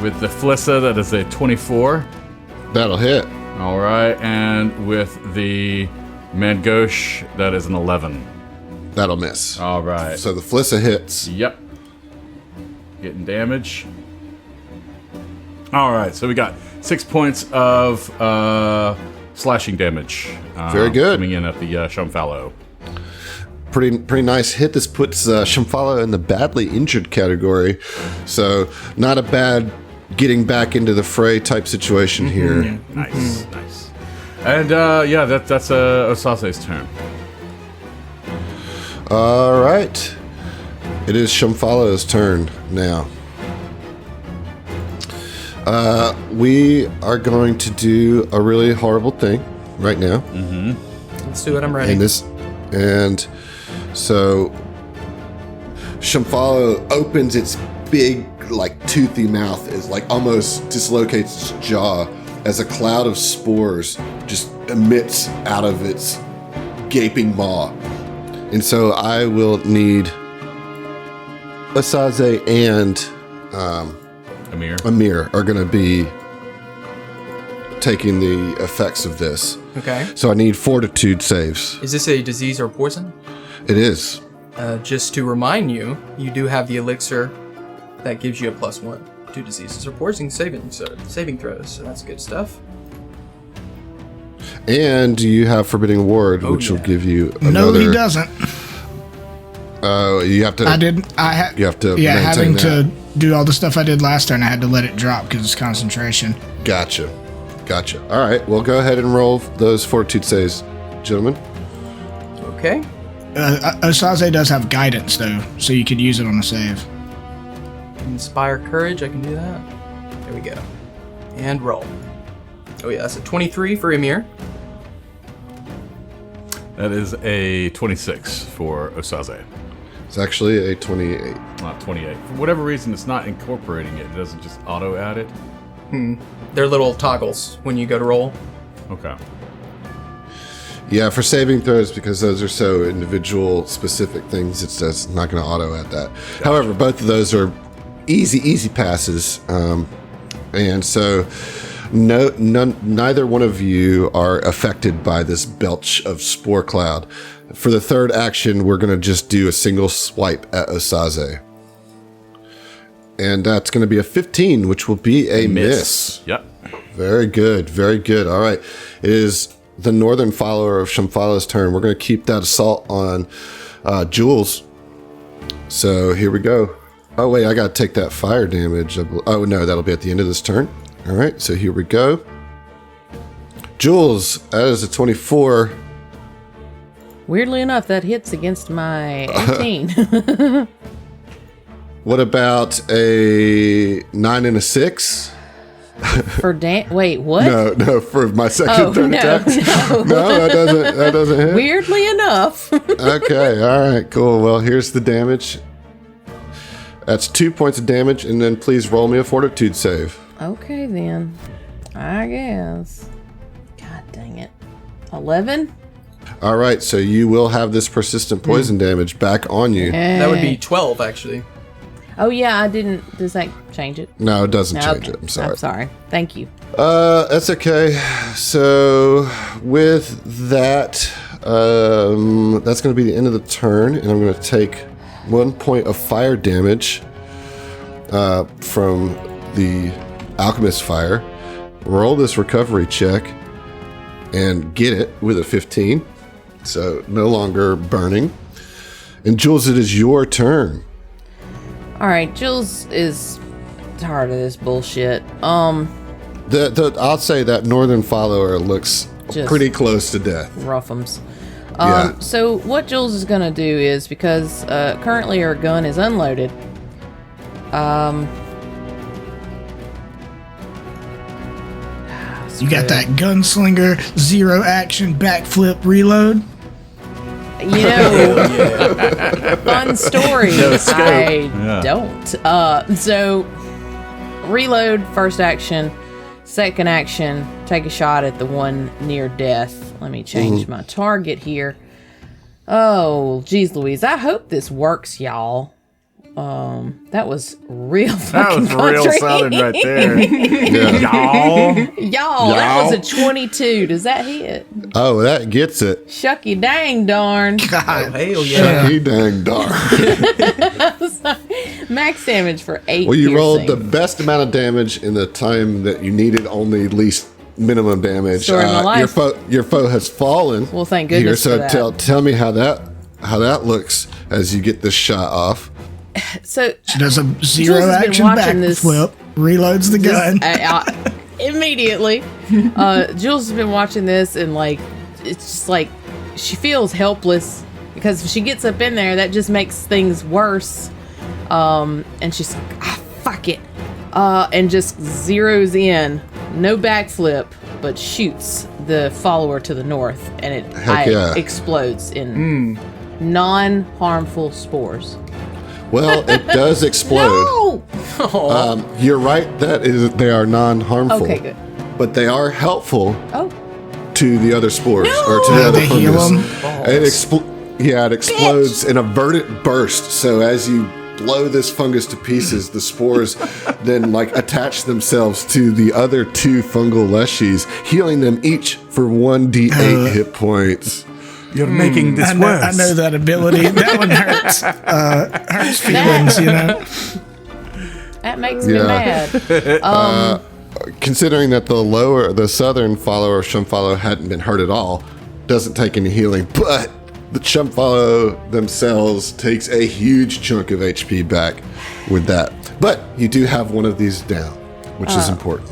With the Flissa, that is a 24. That'll hit. All right. And with the Mangosh, that is an 11. That'll miss. All right. So the Flissa hits. Yep. Getting damage. All right. So we got 6 points of slashing damage. Very good. Coming in at the Shumfalo. Pretty nice hit. This puts Shumfalo in the badly injured category. So not a bad getting back into the fray type situation here. Nice. And that's Osase's turn. All right. It is Shumfalo's turn now. We are going to do a really horrible thing right now. Let's do it. I'm ready. And so Shumfalo opens its big, toothy mouth, is almost dislocates its jaw as a cloud of spores just emits out of its gaping maw. And so I will need Osaze and Amir are going to be taking the effects of this. Okay. So I need fortitude saves. Is this a disease or poison? It is. Just to remind you, you do have the elixir that gives you a +1 to diseases or poison saving throws, so that's good stuff. And you have Forbidding Ward, which will give you another... No, he doesn't. Oh, you have to... You have to having that. to do all the stuff I did last turn, I had to let it drop because it's concentration. Gotcha. All right, well, go ahead and roll those fortitude saves, gentlemen. Okay. Osaze does have guidance, though, so you could use it on a save. Inspire courage, I can do that. There we go. And roll. Oh yeah, that's a 23 for Emir. That is a 26 for Osaze. It's actually a 28. Not 28. For whatever reason, it's not incorporating it. It doesn't just auto-add it. They're little toggles when you go to roll. Okay. Yeah, for saving throws, because those are so individual, specific things, it's just not going to auto-add that. Gotcha. However, both of those are easy passes. And so neither one of you are affected by this belch of spore cloud. For the third action, we're going to just do a single swipe at Osaze. And that's going to be a 15, which will be a miss. Yep. Very good. Very good. All right. It is the northern follower of Fallows' turn. We're going to keep that assault on Jules. So here we go. Oh, wait. I got to take that fire damage. Oh, no. That'll be at the end of this turn. All right. So here we go. Jules, that is a 24. Weirdly enough, that hits against my 18. What about a 9 and a 6? Wait, what? No, for my second turn attack. No. No, that doesn't hit. Weirdly enough. Okay, all right, cool. Well, here's the damage. That's 2 points of damage, and then please roll me a fortitude save. Okay, then. I guess. God dang it. 11? All right, so you will have this persistent poison damage back on you. That would be 12, actually. Oh, yeah, I didn't. Does that change it? No, it doesn't change Okay. it. I'm sorry. I'm sorry. Thank you. That's okay. So with that, that's going to be the end of the turn, and I'm going to take 1 point of fire damage from the alchemist fire. Roll this recovery check and get it with a 15. So no longer burning. And Jules, it is your turn. All right, Jules is tired of this bullshit. I'll say that northern follower looks Just pretty close to death. Roughums. Yeah. So what Jules is gonna do is, because currently her gun is unloaded. You got that gunslinger, zero action, backflip, reload. You know, fun story. I don't. So, reload, first action. Second action, take a shot at the one near death. Let me change my target here. Oh, geez Louise. I hope this works, y'all. That was real fucking That was real southern right there. Y'all, that was a 22. Does that hit? Oh, that gets it. Shucky dang darn. God, hell yeah. Shucky dang darn. Max damage for 8 Well, you rolled the piercing. best amount of damage in the time that you needed, only least minimum damage. Story of my life. Your foe has fallen. Well, thank goodness here, for so that. tell me how that looks as you get this shot off. So She does a zero Jules has been action watching this- backflip, reloads the gun. immediately. Jules has been watching this, and like, it's just like she feels helpless because if she gets up in there, that just makes things worse. And she's like, fuck it, and just zeroes in, no backflip, but shoots the follower to the north, and it explodes in non-harmful spores. Well, it does explode. No! You're right that they are non-harmful. Okay, good. But they are helpful Oh, to the other spores or to the other They heal fungus. them. It explodes in a verdant burst. So as you blow this fungus to pieces, the spores then attach themselves to the other 2 fungal leshies, healing them each for 1d8 hit points. You're making this worse. I know that ability. That one hurts. Hurts feelings, you know. that makes me mad. Considering that the southern follower of Shumfollow hadn't been hurt at all, doesn't take any healing, but the Shumfollow themselves takes a huge chunk of HP back with that. But you do have one of these down, which is important.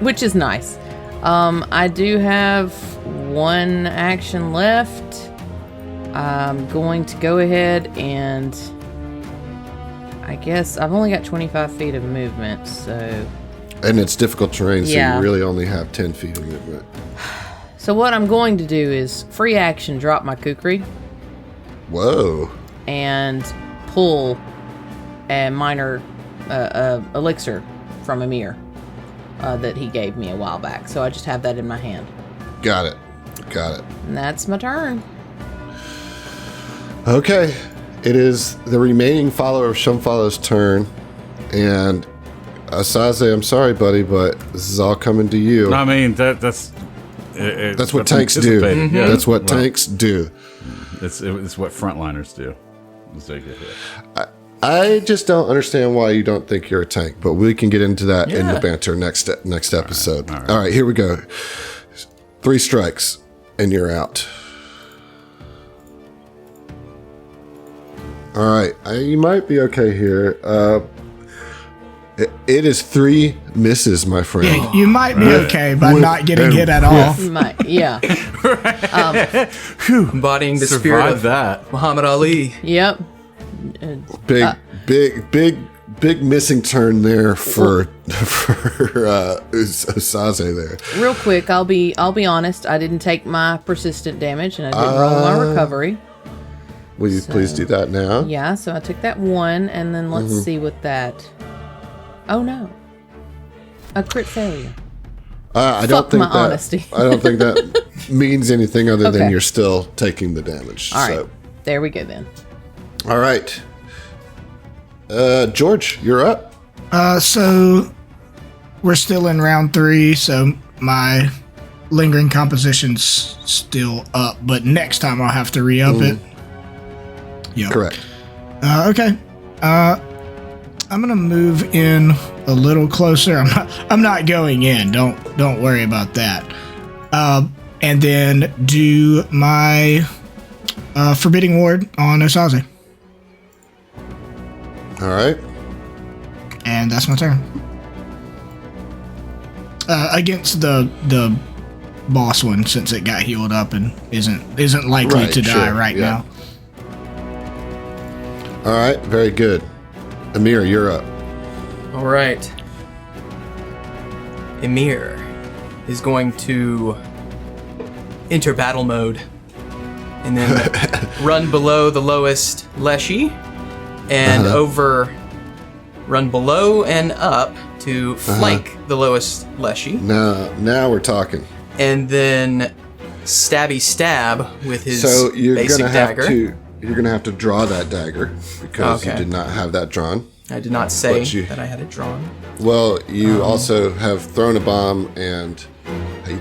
Which is nice. I do have 1 action left. I'm going to go ahead and I guess I've only got 25 feet of movement, so And it's difficult terrain, so you really only have 10 feet of movement. So what I'm going to do is free action drop my kukri. Whoa. And pull a minor elixir from Amir that he gave me a while back. So I just have that in my hand. Got it. And that's my turn. Okay. It is the remaining follower of Shumfallow's turn. And Asaze, I'm sorry, buddy, but this is all coming to you. I mean, that's what tanks do. Mm-hmm. Yeah. That's what tanks do. It's what frontliners do. They get hit. I just don't understand why you don't think you're a tank, but we can get into that in the banter next episode. All right, here we go. 3 strikes, and you're out. All right, you might be okay here. It is 3 misses, my friend. Yeah, you might be okay by not getting hit at all. You might, yeah. Embodying the spirit of that. Muhammad Ali. Yep. Big missing turn there for Asaze there. Real quick, I'll be honest. I didn't take my persistent damage, and I didn't roll my recovery. Will you please do that now? Yeah. So I took that 1, and then let's see what that. Oh no, a crit failure. I don't think my that. Honesty. I don't think that means anything other than you're still taking the damage. All right, there we go then. All right, George, you're up. So we're still in round 3, so my lingering composition's still up, but next time I'll have to re-up it. Yeah. Correct. Okay. I'm gonna move in a little closer. I'm not going in. Don't worry about that. And then do my forbidding ward on Osaze. All right. And that's my turn. Against the boss one, since it got healed up and isn't likely to die right now. All right. Very good. Amir, you're up. All right. Emir is going to enter battle mode and then run below the lowest Leshy and run below and up to flank the lowest Leshy. Now we're talking. And then stab with his so you're basic gonna dagger. You're going to have to draw that dagger because you did not have that drawn. I did not say that I had it drawn. Well, you also have thrown a bomb, and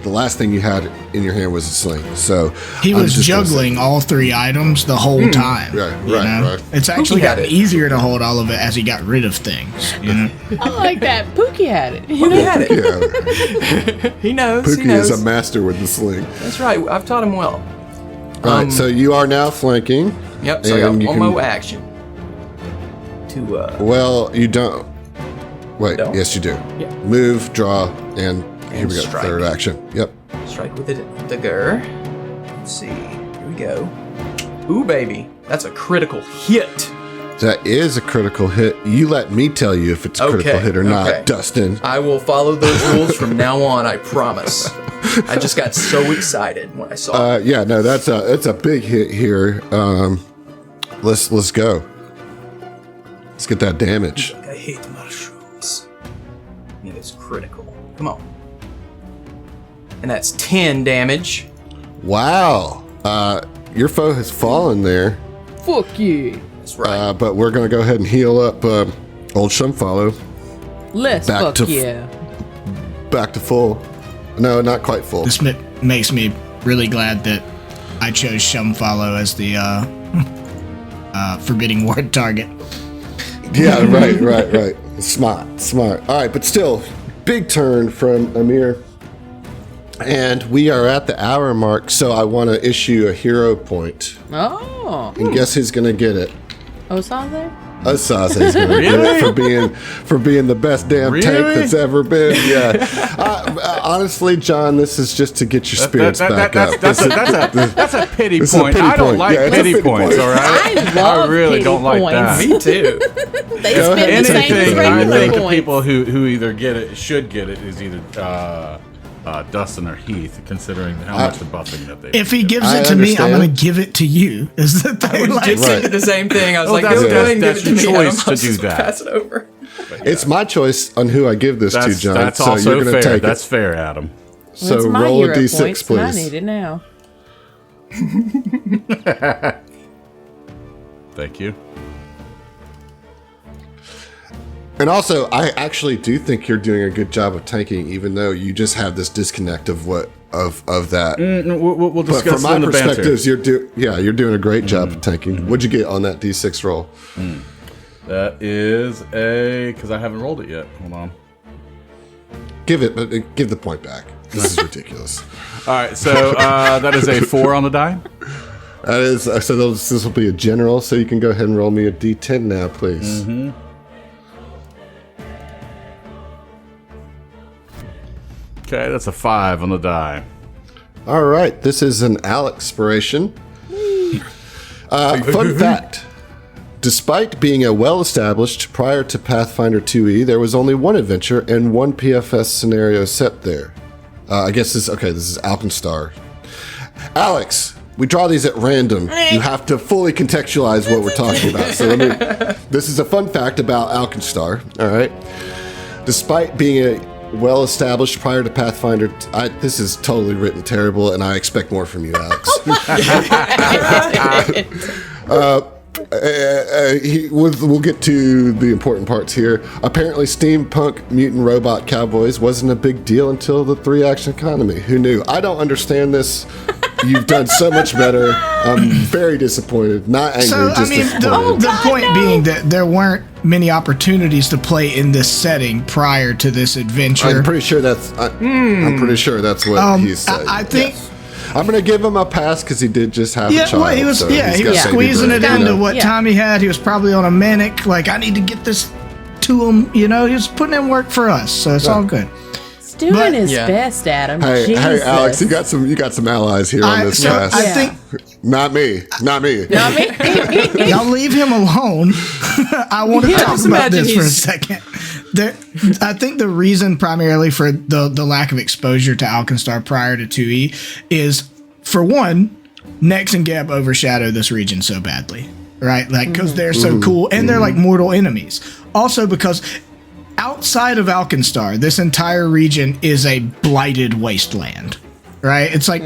the last thing you had in your hand was a sling. So he was juggling all 3 items the whole time. Right. It's actually gotten easier to hold all of it as he got rid of things. You know? I like that. Pookie had it. Pookie had it. He knows. Pookie is a master with the sling. That's right. I've taught him well. All right, so you are now flanking. Yep, so I got one more action. Well, you don't. Wait, yes you do. Yeah. Move, draw, and here we go, strike. third action. Yep. Strike with the dagger. Let's see, here we go. Ooh, baby, that's a critical hit. That is a critical hit. You let me tell you if it's a critical hit or not, Dustin. I will follow those rules from now on, I promise. I just got so excited when I saw it. Yeah, no, that's a big hit here. Let's go. Let's get that damage. I hate mushrooms. It is critical. Come on. And that's 10 damage. Wow. Your foe has fallen there. Fuck you. That's right. But we're going to go ahead and heal up old Shumfallow. Let's fuck you. Back to full. No, not quite full. This makes me really glad that I chose Shumfallow as the forbidding ward target. Yeah, right. Smart. All right, but still, big turn from Amir. And we are at the hour mark, so I want to issue a hero point. Oh. And guess who's going to get it? Osaze? Asase's gonna get it for being the best damn tank that's ever been. Yeah. Honestly, John, this is just to get your spirits back up. That's a pity point. I don't like pity points. All right. I really don't like that. Me too. They spend the same as Anything I regular think the points. people who either should get it is either Dustin or Heath, considering how much the buffing that they. If he gives it to me, I'm going to give it to you. Is the thing? I was just thinking the same thing. I was like, that's go ahead and give that's it to your me. choice to do that. Pass it over. It's my choice on who I give this to, John. That's so also you're going to fair. take That's it. fair, Adam. So it's my roll a hero d6, points, and I please. need it now. Thank you. And also, I actually do think you're doing a good job of tanking, even though you just have this disconnect of that. We'll But discuss from my in the banter. perspectives, you're doing a great job of tanking. What'd you get on that d6 roll? That is because I haven't rolled it yet. Hold on. Give the point back. This is ridiculous. All right, so that is a 4 on the die. That is so. This will be a general. So you can go ahead and roll me a d10 now, please. Mm-hmm. Okay, that's a 5 on the die. All right, this is an Alex-spiration. Fun fact. Despite being a well-established prior to Pathfinder 2e, there was only one adventure and one PFS scenario set there. I guess this is Alkenstar. Alex, we draw these at random. You have to fully contextualize what we're talking about. So this is a fun fact about Alkenstar, all right? Despite being a well-established prior to Pathfinder, this is totally written terrible, and I expect more from you, Alex. We'll get to the important parts here. Apparently, steampunk mutant robot cowboys wasn't a big deal until the 3-action economy. Who knew? I don't understand this. You've done so much better. I'm very disappointed. Not angry, just disappointed. The point being that there weren't many opportunities to play in this setting prior to this adventure. I'm pretty sure that's what he's saying. I think. Yes. I'm gonna give him a pass because he did just have a child. Well, he was squeezing it into what time he had. He was probably on a manic. Like, I need to get this to him. He was putting in work for us, so it's all good. He's doing his best, Adam. Hey, Alex, you got some allies here on this cast. I think not me. y'all leave him alone. I want to talk about this for a second. I think the reason primarily for the lack of exposure to Alkenstar prior to 2E is, for one, Nex and Geb overshadow this region so badly, right? Like, because they're so cool, and they're like mortal enemies. Also because outside of Alkenstar, this entire region is a blighted wasteland, right? It's like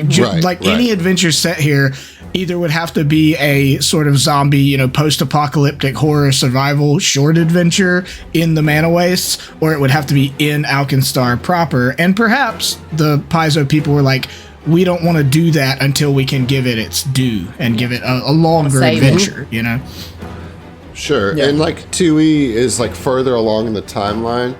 any adventure set here either would have to be a sort of zombie, post-apocalyptic horror survival short adventure in the Mana Wastes, or it would have to be in Alkenstar proper. And perhaps the Paizo people were like, we don't want to do that until we can give it its due and give it a longer adventure, Sure. Yeah. And like 2E is like further along in the timeline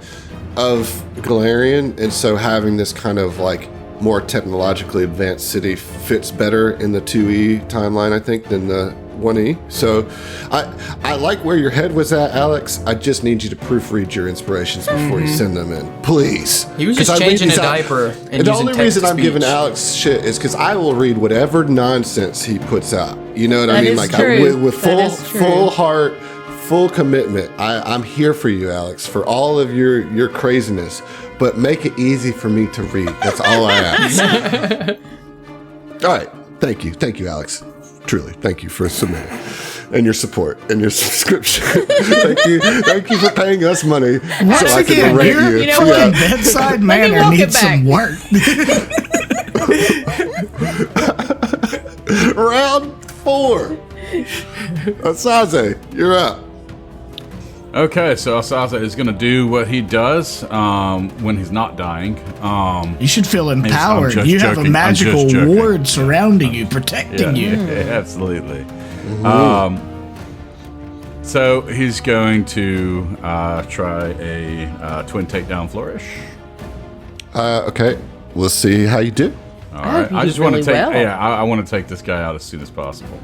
of Galarian, and so having this kind of like more technologically advanced city fits better in the 2E timeline, I think, than the 1E. So I like where your head was at, Alex. I just need you to proofread your inspirations before you send them in. Please. He was just changing a diaper and the only reason I'm giving speech. Alex shit is because I will read whatever nonsense he puts out. You know what I mean? Like, with full heart, full commitment. I'm here for you, Alex, for all of your craziness. But make it easy for me to read. That's all I ask. All right. Thank you, Alex. Truly, thank you for submitting and your support and your subscription. Thank you for paying us money Once so I again, can rate you. Bedside manner needs some work. Round 4. Asaze, you're up. Okay, so Asaze is going to do what he does when he's not dying. You should feel empowered. You have a magical ward surrounding you, protecting you. Absolutely. So he's going to try a twin takedown flourish. Okay, we'll see how you do. All right. I just want to take. I want to take this guy out as soon as possible.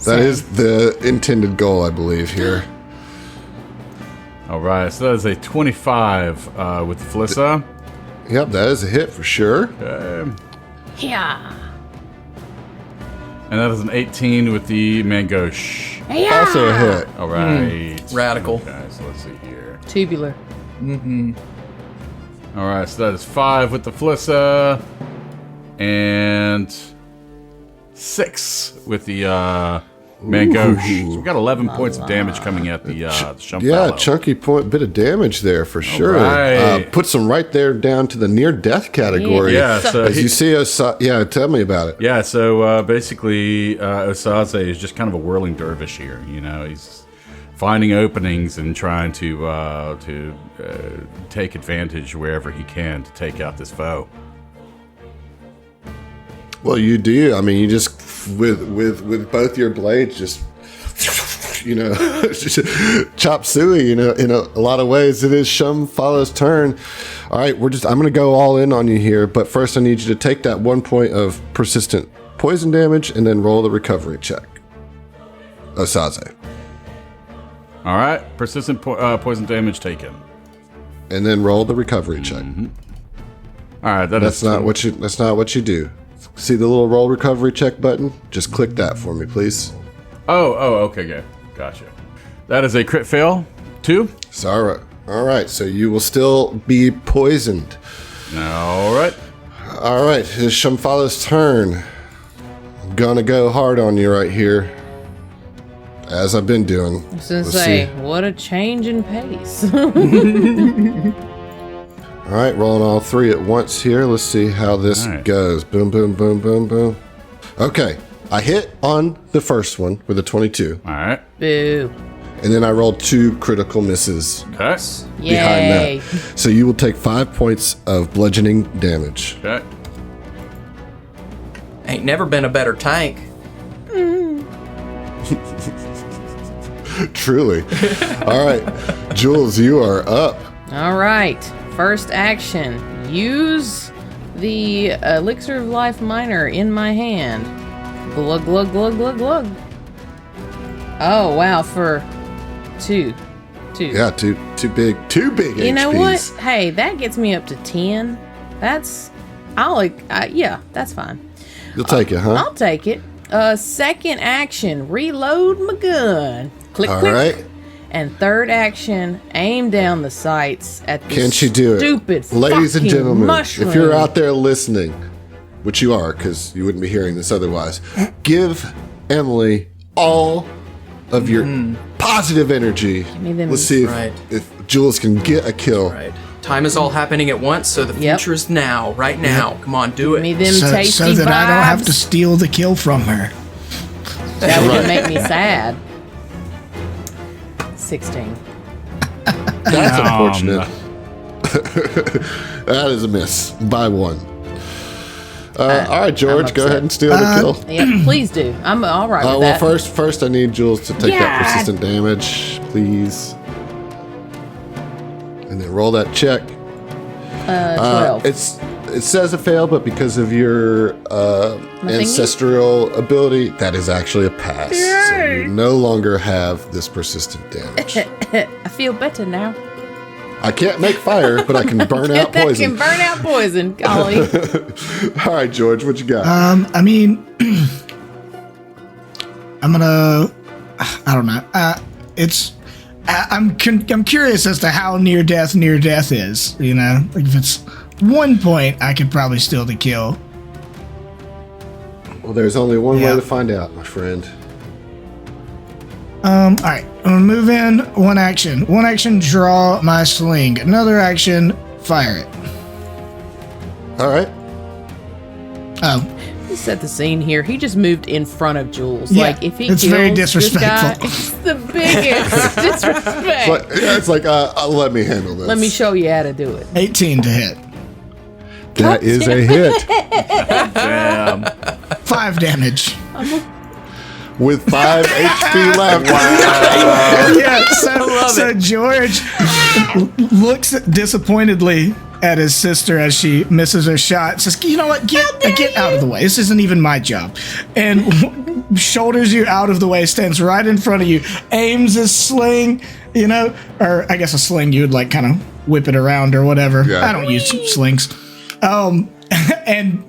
That is the intended goal, I believe, here. All right, so that is a 25 with the Felissa. Yep, that is a hit for sure. Okay. Yeah. And that is an 18 with the Mangosh. Yeah. Also a hit. All right. Radical. Okay, so let's see here. Tubular. All right, so that is 5 with the Felissa. And 6 with the Mangosh. So we got 11 points of damage coming at the Shump Yeah, Fallow. chunky bit of damage there for sure. right. Puts him right there down to the near death category. Yeah, so As you see us, tell me about it. Yeah, so basically, Osaze is just kind of a whirling dervish here. You know, he's finding openings and trying to take advantage wherever he can to take out this foe. Well, you do. I mean, you just with both your blades, just chop suey. In a lot of ways, it is Shum Fallow's turn. All right, I'm going to go all in on you here, but first I need you to take that 1 point of persistent poison damage and then roll the recovery check. Osaze. All right, persistent poison damage taken. And then roll the recovery check. All right, That's not what you do. See the little roll recovery check button? Just click that for me, please. Oh, okay, good. Gotcha. That is a crit fail. 2. All right. So you will still be poisoned. All right. All right. It's Shumfala's turn. I'm gonna go hard on you right here, as I've been doing. I was gonna say, what a change in pace. All right, rolling all 3 at once here. Let's see how this goes. Boom, boom, boom, boom, boom. Okay, I hit on the first one with a 22. All right. Boo. And then I rolled 2 critical misses Okay. behind Yay. that. So you will take 5 points of bludgeoning damage. Okay. Ain't never been a better tank. Truly. All right, Jules, you are up. All right. First action. Use the Elixir of Life Minor in my hand. Glug, glug, glug, glug, glug. Oh, wow. For 2. Yeah, two big HPs. You know what? Hey, that gets me up to 10. That's fine. You'll take it, huh? I'll take it. Second action, reload my gun. Click, All click. right. And third action, aim down the sights at this Can't you do it? stupid Ladies and fucking gentlemen, mushroom. if you're out there listening, which you are because you wouldn't be hearing this otherwise, give Emily all of your positive energy. me them. Let's see Right. if Jules can get a kill. Right. Time is all happening at once, so the future is now, right now. Come on, do it. Give me them So tasty that I don't have to vibes. steal the kill from her. That would make me sad. 16. That's unfortunate. That is a miss by 1. All right, George, go ahead and steal the kill. Yeah, please do. I'm all right with Well, that. first I need Jules to take that God. persistent damage, please. And then roll that check. 12. It says a fail, but because of your ancestral ability, that is actually a pass. So you no longer have this persistent damage. I feel better now. I can't make fire, but I can burn out I poison. can burn out poison, golly. All right, George, what you got? I mean, I'm gonna. I don't know. I'm curious as to how near death is. You know, like if it's 1 point, I could probably steal the kill. Well, there's only one way Yeah. to find out, my friend. All right, I'm gonna move in. One action, draw my sling. Another action, fire it. All right. Oh, Just set the scene here. He just moved in front of Jules. Yeah, Like, if he it's kills very this guy, disrespectful. it's the biggest disrespect. But it's like, let me handle this. Let me show you how to do it. 18 to hit. That is a hit. Damn. 5 damage. With 5 HP left. Yeah, so George looks disappointedly at his sister as she misses her shot. Says, "You know what? Get out of the way. This isn't even my job." And shoulders you out of the way, stands right in front of you, aims his sling, or I guess a sling you would like kind of whip it around or whatever. Yeah. I don't use slings. And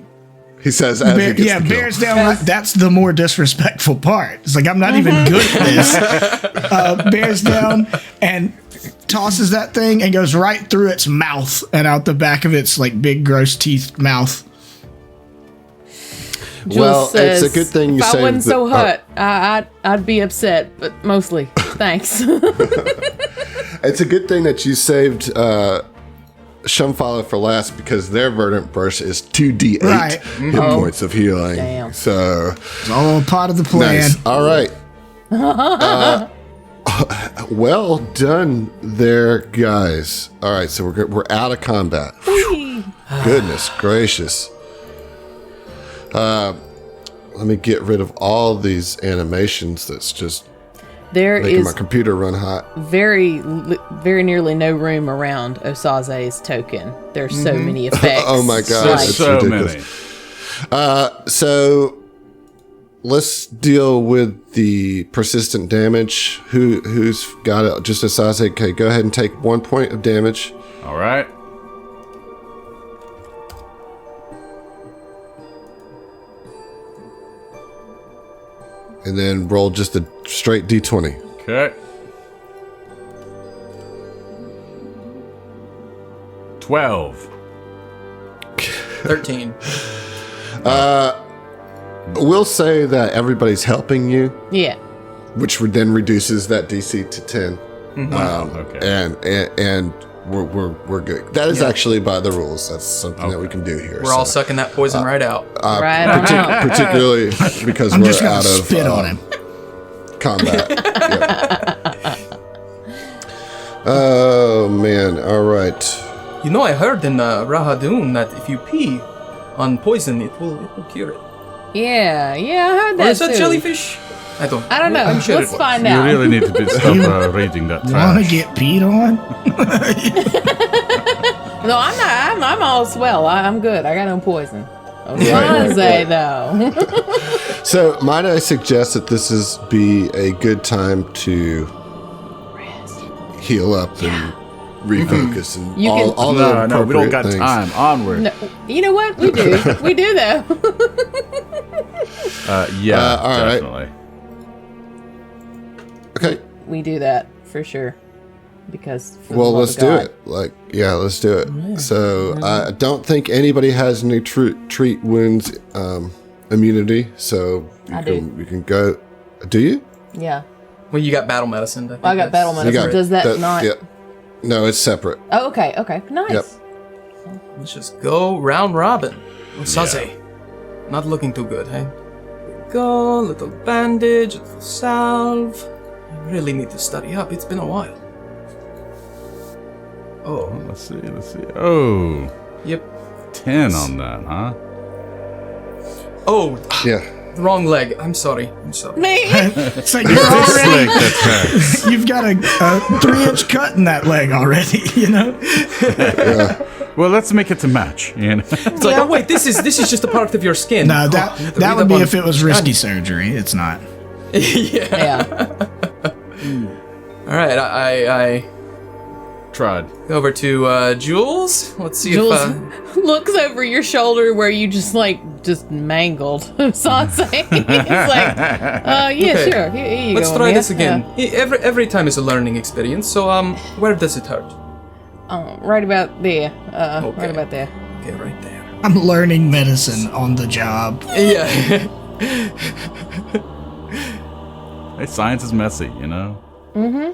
he says, bears down. That's the more disrespectful part. It's like, I'm not even good at this. Bears down and tosses that thing and goes right through its mouth and out the back of its like big gross teeth mouth. Well, says, it's a good thing you saved. If I wasn't so hurt, I'd be upset, but mostly, thanks. It's a good thing that you saved Shumfala for last, because their verdant burst is 2d8 hit points of healing. Damn. So it's all part of the plan. Nice. All right. Well done there, guys. All right, so we're out of combat. Goodness gracious. Let me get rid of all these animations. That's just making my computer run hot. Very nearly no room around Osaze's token. There's so many effects. Oh my god, it's so ridiculous. Many. So let's deal with the persistent damage. Who's got it? Just Osaze. Okay, go ahead and take 1 point of damage. All right. And then roll just a straight d20. Okay. 12. 13. We'll say that everybody's helping you. Yeah. Which then reduces that DC to 10. Mm-hmm. Okay. And we're good. That is actually by the rules. That's something that we can do here. We're all sucking that poison right out. Particularly because I'm we're just out of spit on him. Combat. Oh man! All right. You know, I heard in Rahadun that if you pee on poison, it will cure it. Yeah, I heard that. Or is that too. jellyfish? I don't know. I'm sure Let's find out. You really need to stop reading that trash. Want to get peed on? No, I'm not. I'm all swell. I'm good. I got no poison. Osaze, though. So, might I suggest that this be a good time to heal up and refocus and all the appropriate we don't got things. time. Onward. No, you know what? We do. We do, though. All definitely. Right. Okay. We do that for sure. Because let's do it. Let's do it. Yeah. So I don't think anybody has any treat wounds immunity. So we can go. Do you? Yeah. Well, you got battle medicine. I got battle medicine. Does that not? Yeah. No, it's separate. Oh, okay. Nice. Yep. Let's just go round robin. Osaze. Not looking too good, hey? Go, little bandage, a little salve. I really need to study up. It's been a while. Oh. Let's see. Oh. Yep. 10 on that, huh? Oh. Yeah. The wrong leg. I'm sorry. Me? It's like you've got a 3-inch cut in that leg already, Yeah. Well, let's make it to match. It's like, oh wait, this is just a part of your skin. No, that would be if it was risky surgery. It's not. Yeah. All right, I tried. Go over to Jules. Let's see Jules if looks over your shoulder where you just mangled Sansa. He's like, okay. Sure. Here you Let's go. try this again. Yeah. Every time is a learning experience. So where does it hurt? Right about there. Okay. Right about there. Okay, right there. I'm learning medicine on the job. Yeah. Hey, science is messy, Mm-hmm.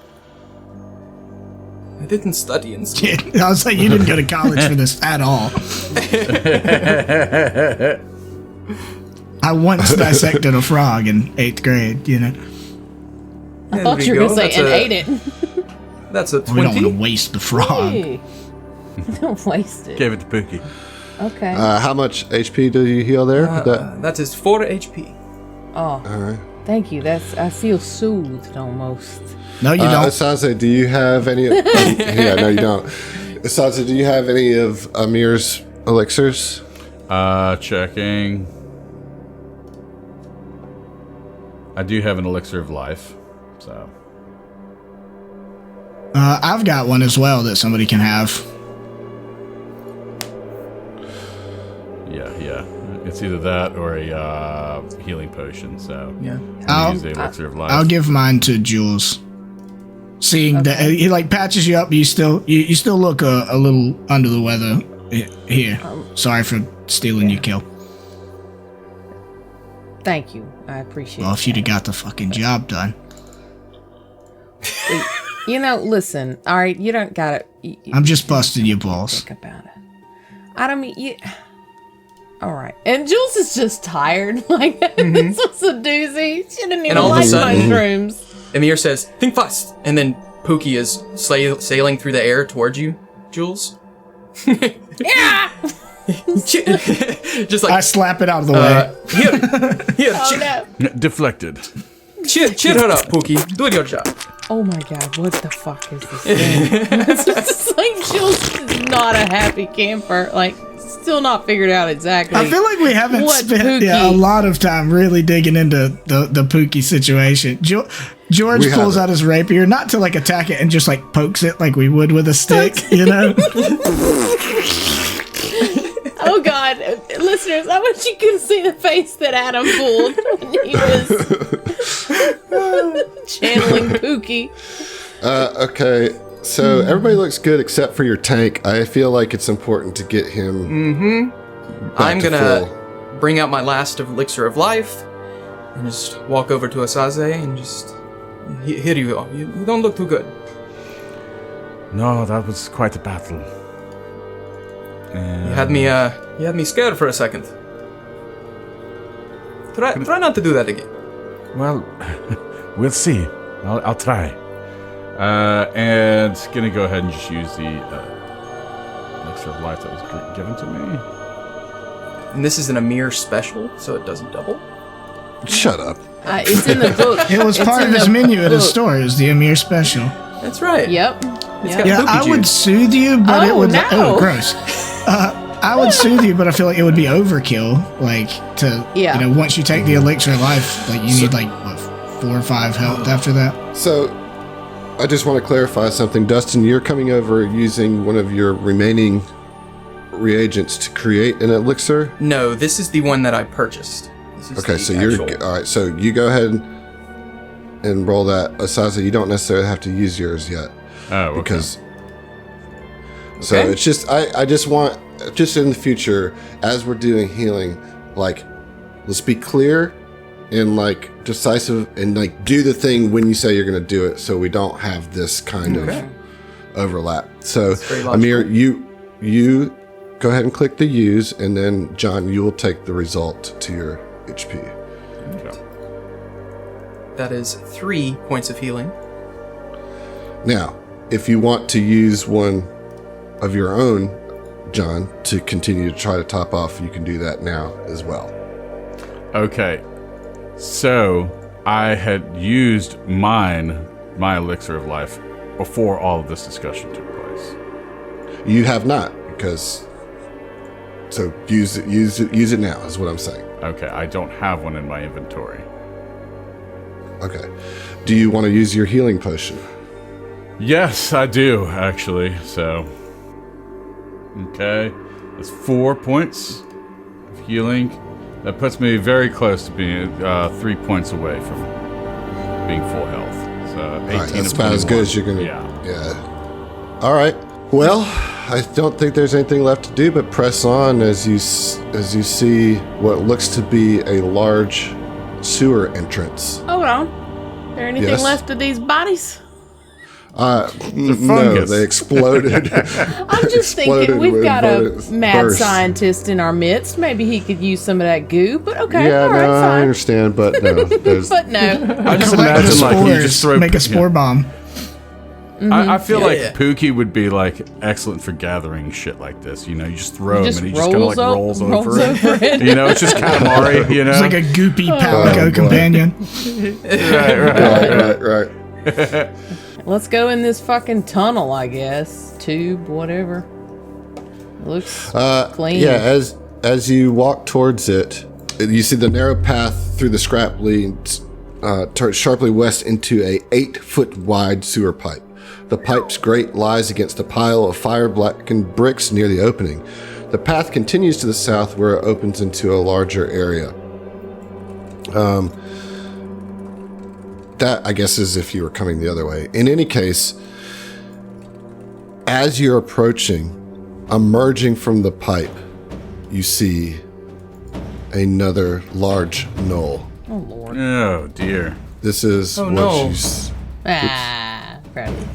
I didn't study in school. I was like, you didn't go to college for this at all. I once dissected a frog in 8th grade, I thought you were going to say and ate it. That's a 20. We don't want to waste the frog. Hey. Don't waste it. Gave it to Pookie. Okay. How much HP do you heal there? That is 4 HP. Oh. All right. Thank you. I feel soothed almost. No, you don't. Osaze, do you have any? Yeah, no, you don't. Asaza, do you have any of Amir's elixirs? Checking. I do have an elixir of life, so. I've got one as well that somebody can have. Yeah. It's either that or a healing potion, so. Yeah. I'll use the elixir of life. I'll give mine to Jules. Seeing that he like patches you up, you still look a little under the weather here. Sorry for stealing your kill. Thank you. I appreciate it. Well, if you'd have got the fucking job done. Listen, all right, you don't got it. I'm just busting your balls. Think about it. I don't mean you. All right, and Jules is just tired. Like this was a doozy. She didn't even like mushrooms. Amir says, "Think fast," and then Pookie is sailing through the air towards you, Jules. Yeah. Just like I slap it out of the way. Here, Oh, no. Deflected. cheer her up, Pookie. Do your job. Oh my god, what the fuck is this thing? It's just like Jules is not a happy camper. Like, still not figured out exactly. I feel like we haven't spent a lot of time really digging into the Pookie situation. George pulls out his rapier, not to like attack it and just like pokes it like we would with a stick, you know? Oh god, listeners, I wish you could see the face that Adam pulled when he was channeling Pookie. Okay, so everybody looks good except for your tank. I feel like it's important to get him. I'm gonna bring out my last elixir of life and just walk over to Asaze and just here you go. You don't look too good. No, that was quite a battle. You had me scared for a second. Try not to do that again. Well, we'll see. I'll try. And gonna go ahead and just use the elixir of life that was given to me. And this is an Amir special, so it doesn't double. Shut up. It's in the book. It was part of his menu at his store. It was the Amir special. That's right. Yep. Yeah, I would soothe you, but it would. No. Oh, gross. I would soothe you, but I feel like it would be overkill. Like once you take the elixir of life, like you need like what 4 or 5 health after that. So, I just want to clarify something, Dustin. You're coming over using one of your remaining reagents to create an elixir. No, this is the one that I purchased. Okay, so you're all right. So you go ahead and roll that, Asaza. You don't necessarily have to use yours yet. Oh, okay. Because so it's just I just want just in the future as we're doing healing, like let's be clear and like decisive and like do the thing when you say you're going to do it, so we don't have this kind of overlap. So Amir, you go ahead and click the use, and then John, you will take the result to your HP. Okay. That is 3 points of healing. Now, if you want to use one of your own, John, to continue to try to top off, you can do that now as well. Okay. So, I had used my elixir of life before all of this discussion took place. You have not, because so use it now is what I'm saying. Okay, I don't have one in my inventory. Okay. Do you want to use your healing potion? Yes, I do, actually. So, okay. That's 4 points of healing. That puts me very close to being 3 points away from being full health. So, 18 right, that's of about as good as you're going to... Yeah. All right. Well, I don't think there's anything left to do but press on as you see what looks to be a large sewer entrance. Hold on. Is there anything left of these bodies? No, they exploded. I'm just thinking we've got a mad scientist in our midst. Maybe he could use some of that goo. But okay, yeah, all right, no, fine. I understand, but no. But no. I just imagine like you just throw make a spore bomb. Mm-hmm. I feel like Pookie would be like excellent for gathering shit like this. You know, you just throw him and he just kind of like rolls over it. You know, it's just Katamari. You know, it's like a goopy Palico companion. Right. Right. Let's go in this fucking tunnel, I guess. Tube, whatever. It looks clean. Yeah, as you walk towards it, you see the narrow path through the scrap leads turns sharply west into a 8-foot wide sewer pipe. The pipe's grate lies against a pile of fire-blackened bricks near the opening. The path continues to the south where it opens into a larger area. That, I guess, is if you were coming the other way. In any case, as you're approaching, emerging from the pipe, you see another large gnoll. Oh, Lord. Oh, dear. This is Oh, what no. you... Proud of you.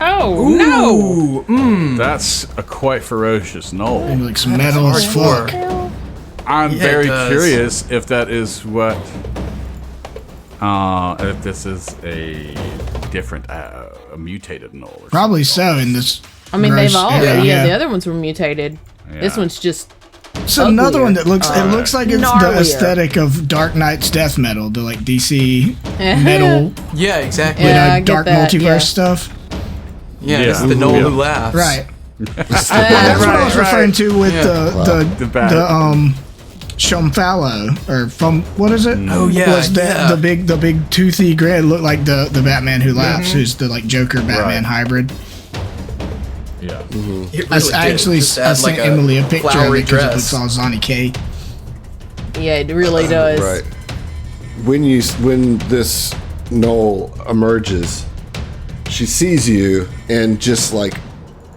Oh, no! That's a quite ferocious gnoll. Maybe like some metal as fuck. I'm Yeah, very it does. curious if that is what... if this is a different, a mutated gnoll. Or Probably something. so in this. I mean, gross they've all... area. Yeah, the other ones were mutated. This Yeah. one's just... It's another uglier. one that looks. It looks like it's the Gnarlier. aesthetic of Dark Knight's death metal, the like DC metal, Yeah, exactly. Yeah, I get dark that, multiverse yeah. stuff. Yeah, Yeah. this is the Noel Yeah. who laughs. Right. That's That's what I was right. referring to with Yeah. The bat. Fallow or from what is it? Oh, yeah, was that yeah. the big toothy grin looked like the Batman who laughs, who's the like Joker Batman Right. hybrid. Yeah. It I really actually did. Just I add, sent like, Emily a picture of flowery it because it dress. looks all Zonny K. Yeah, it really does. Right. When this gnoll emerges, she sees you and just like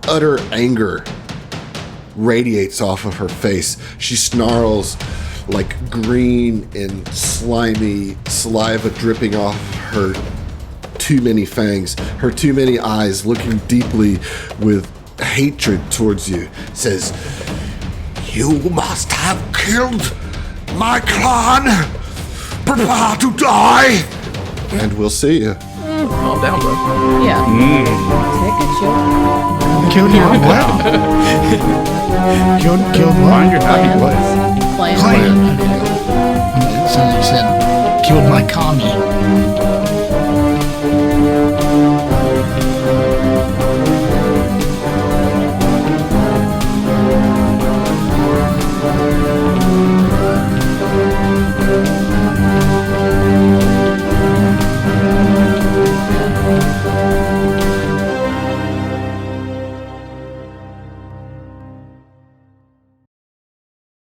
utter anger radiates off of her face. She snarls like green and slimy saliva dripping off her too many fangs, her too many eyes looking deeply with hatred towards you. Says, "You must have killed my clan. Prepare to die." And we'll see you. Calm down, bro. Yeah. Take a chill. Killed your what? Killed what? Find your happy place. Playing Clan. Sounds like you said killed my con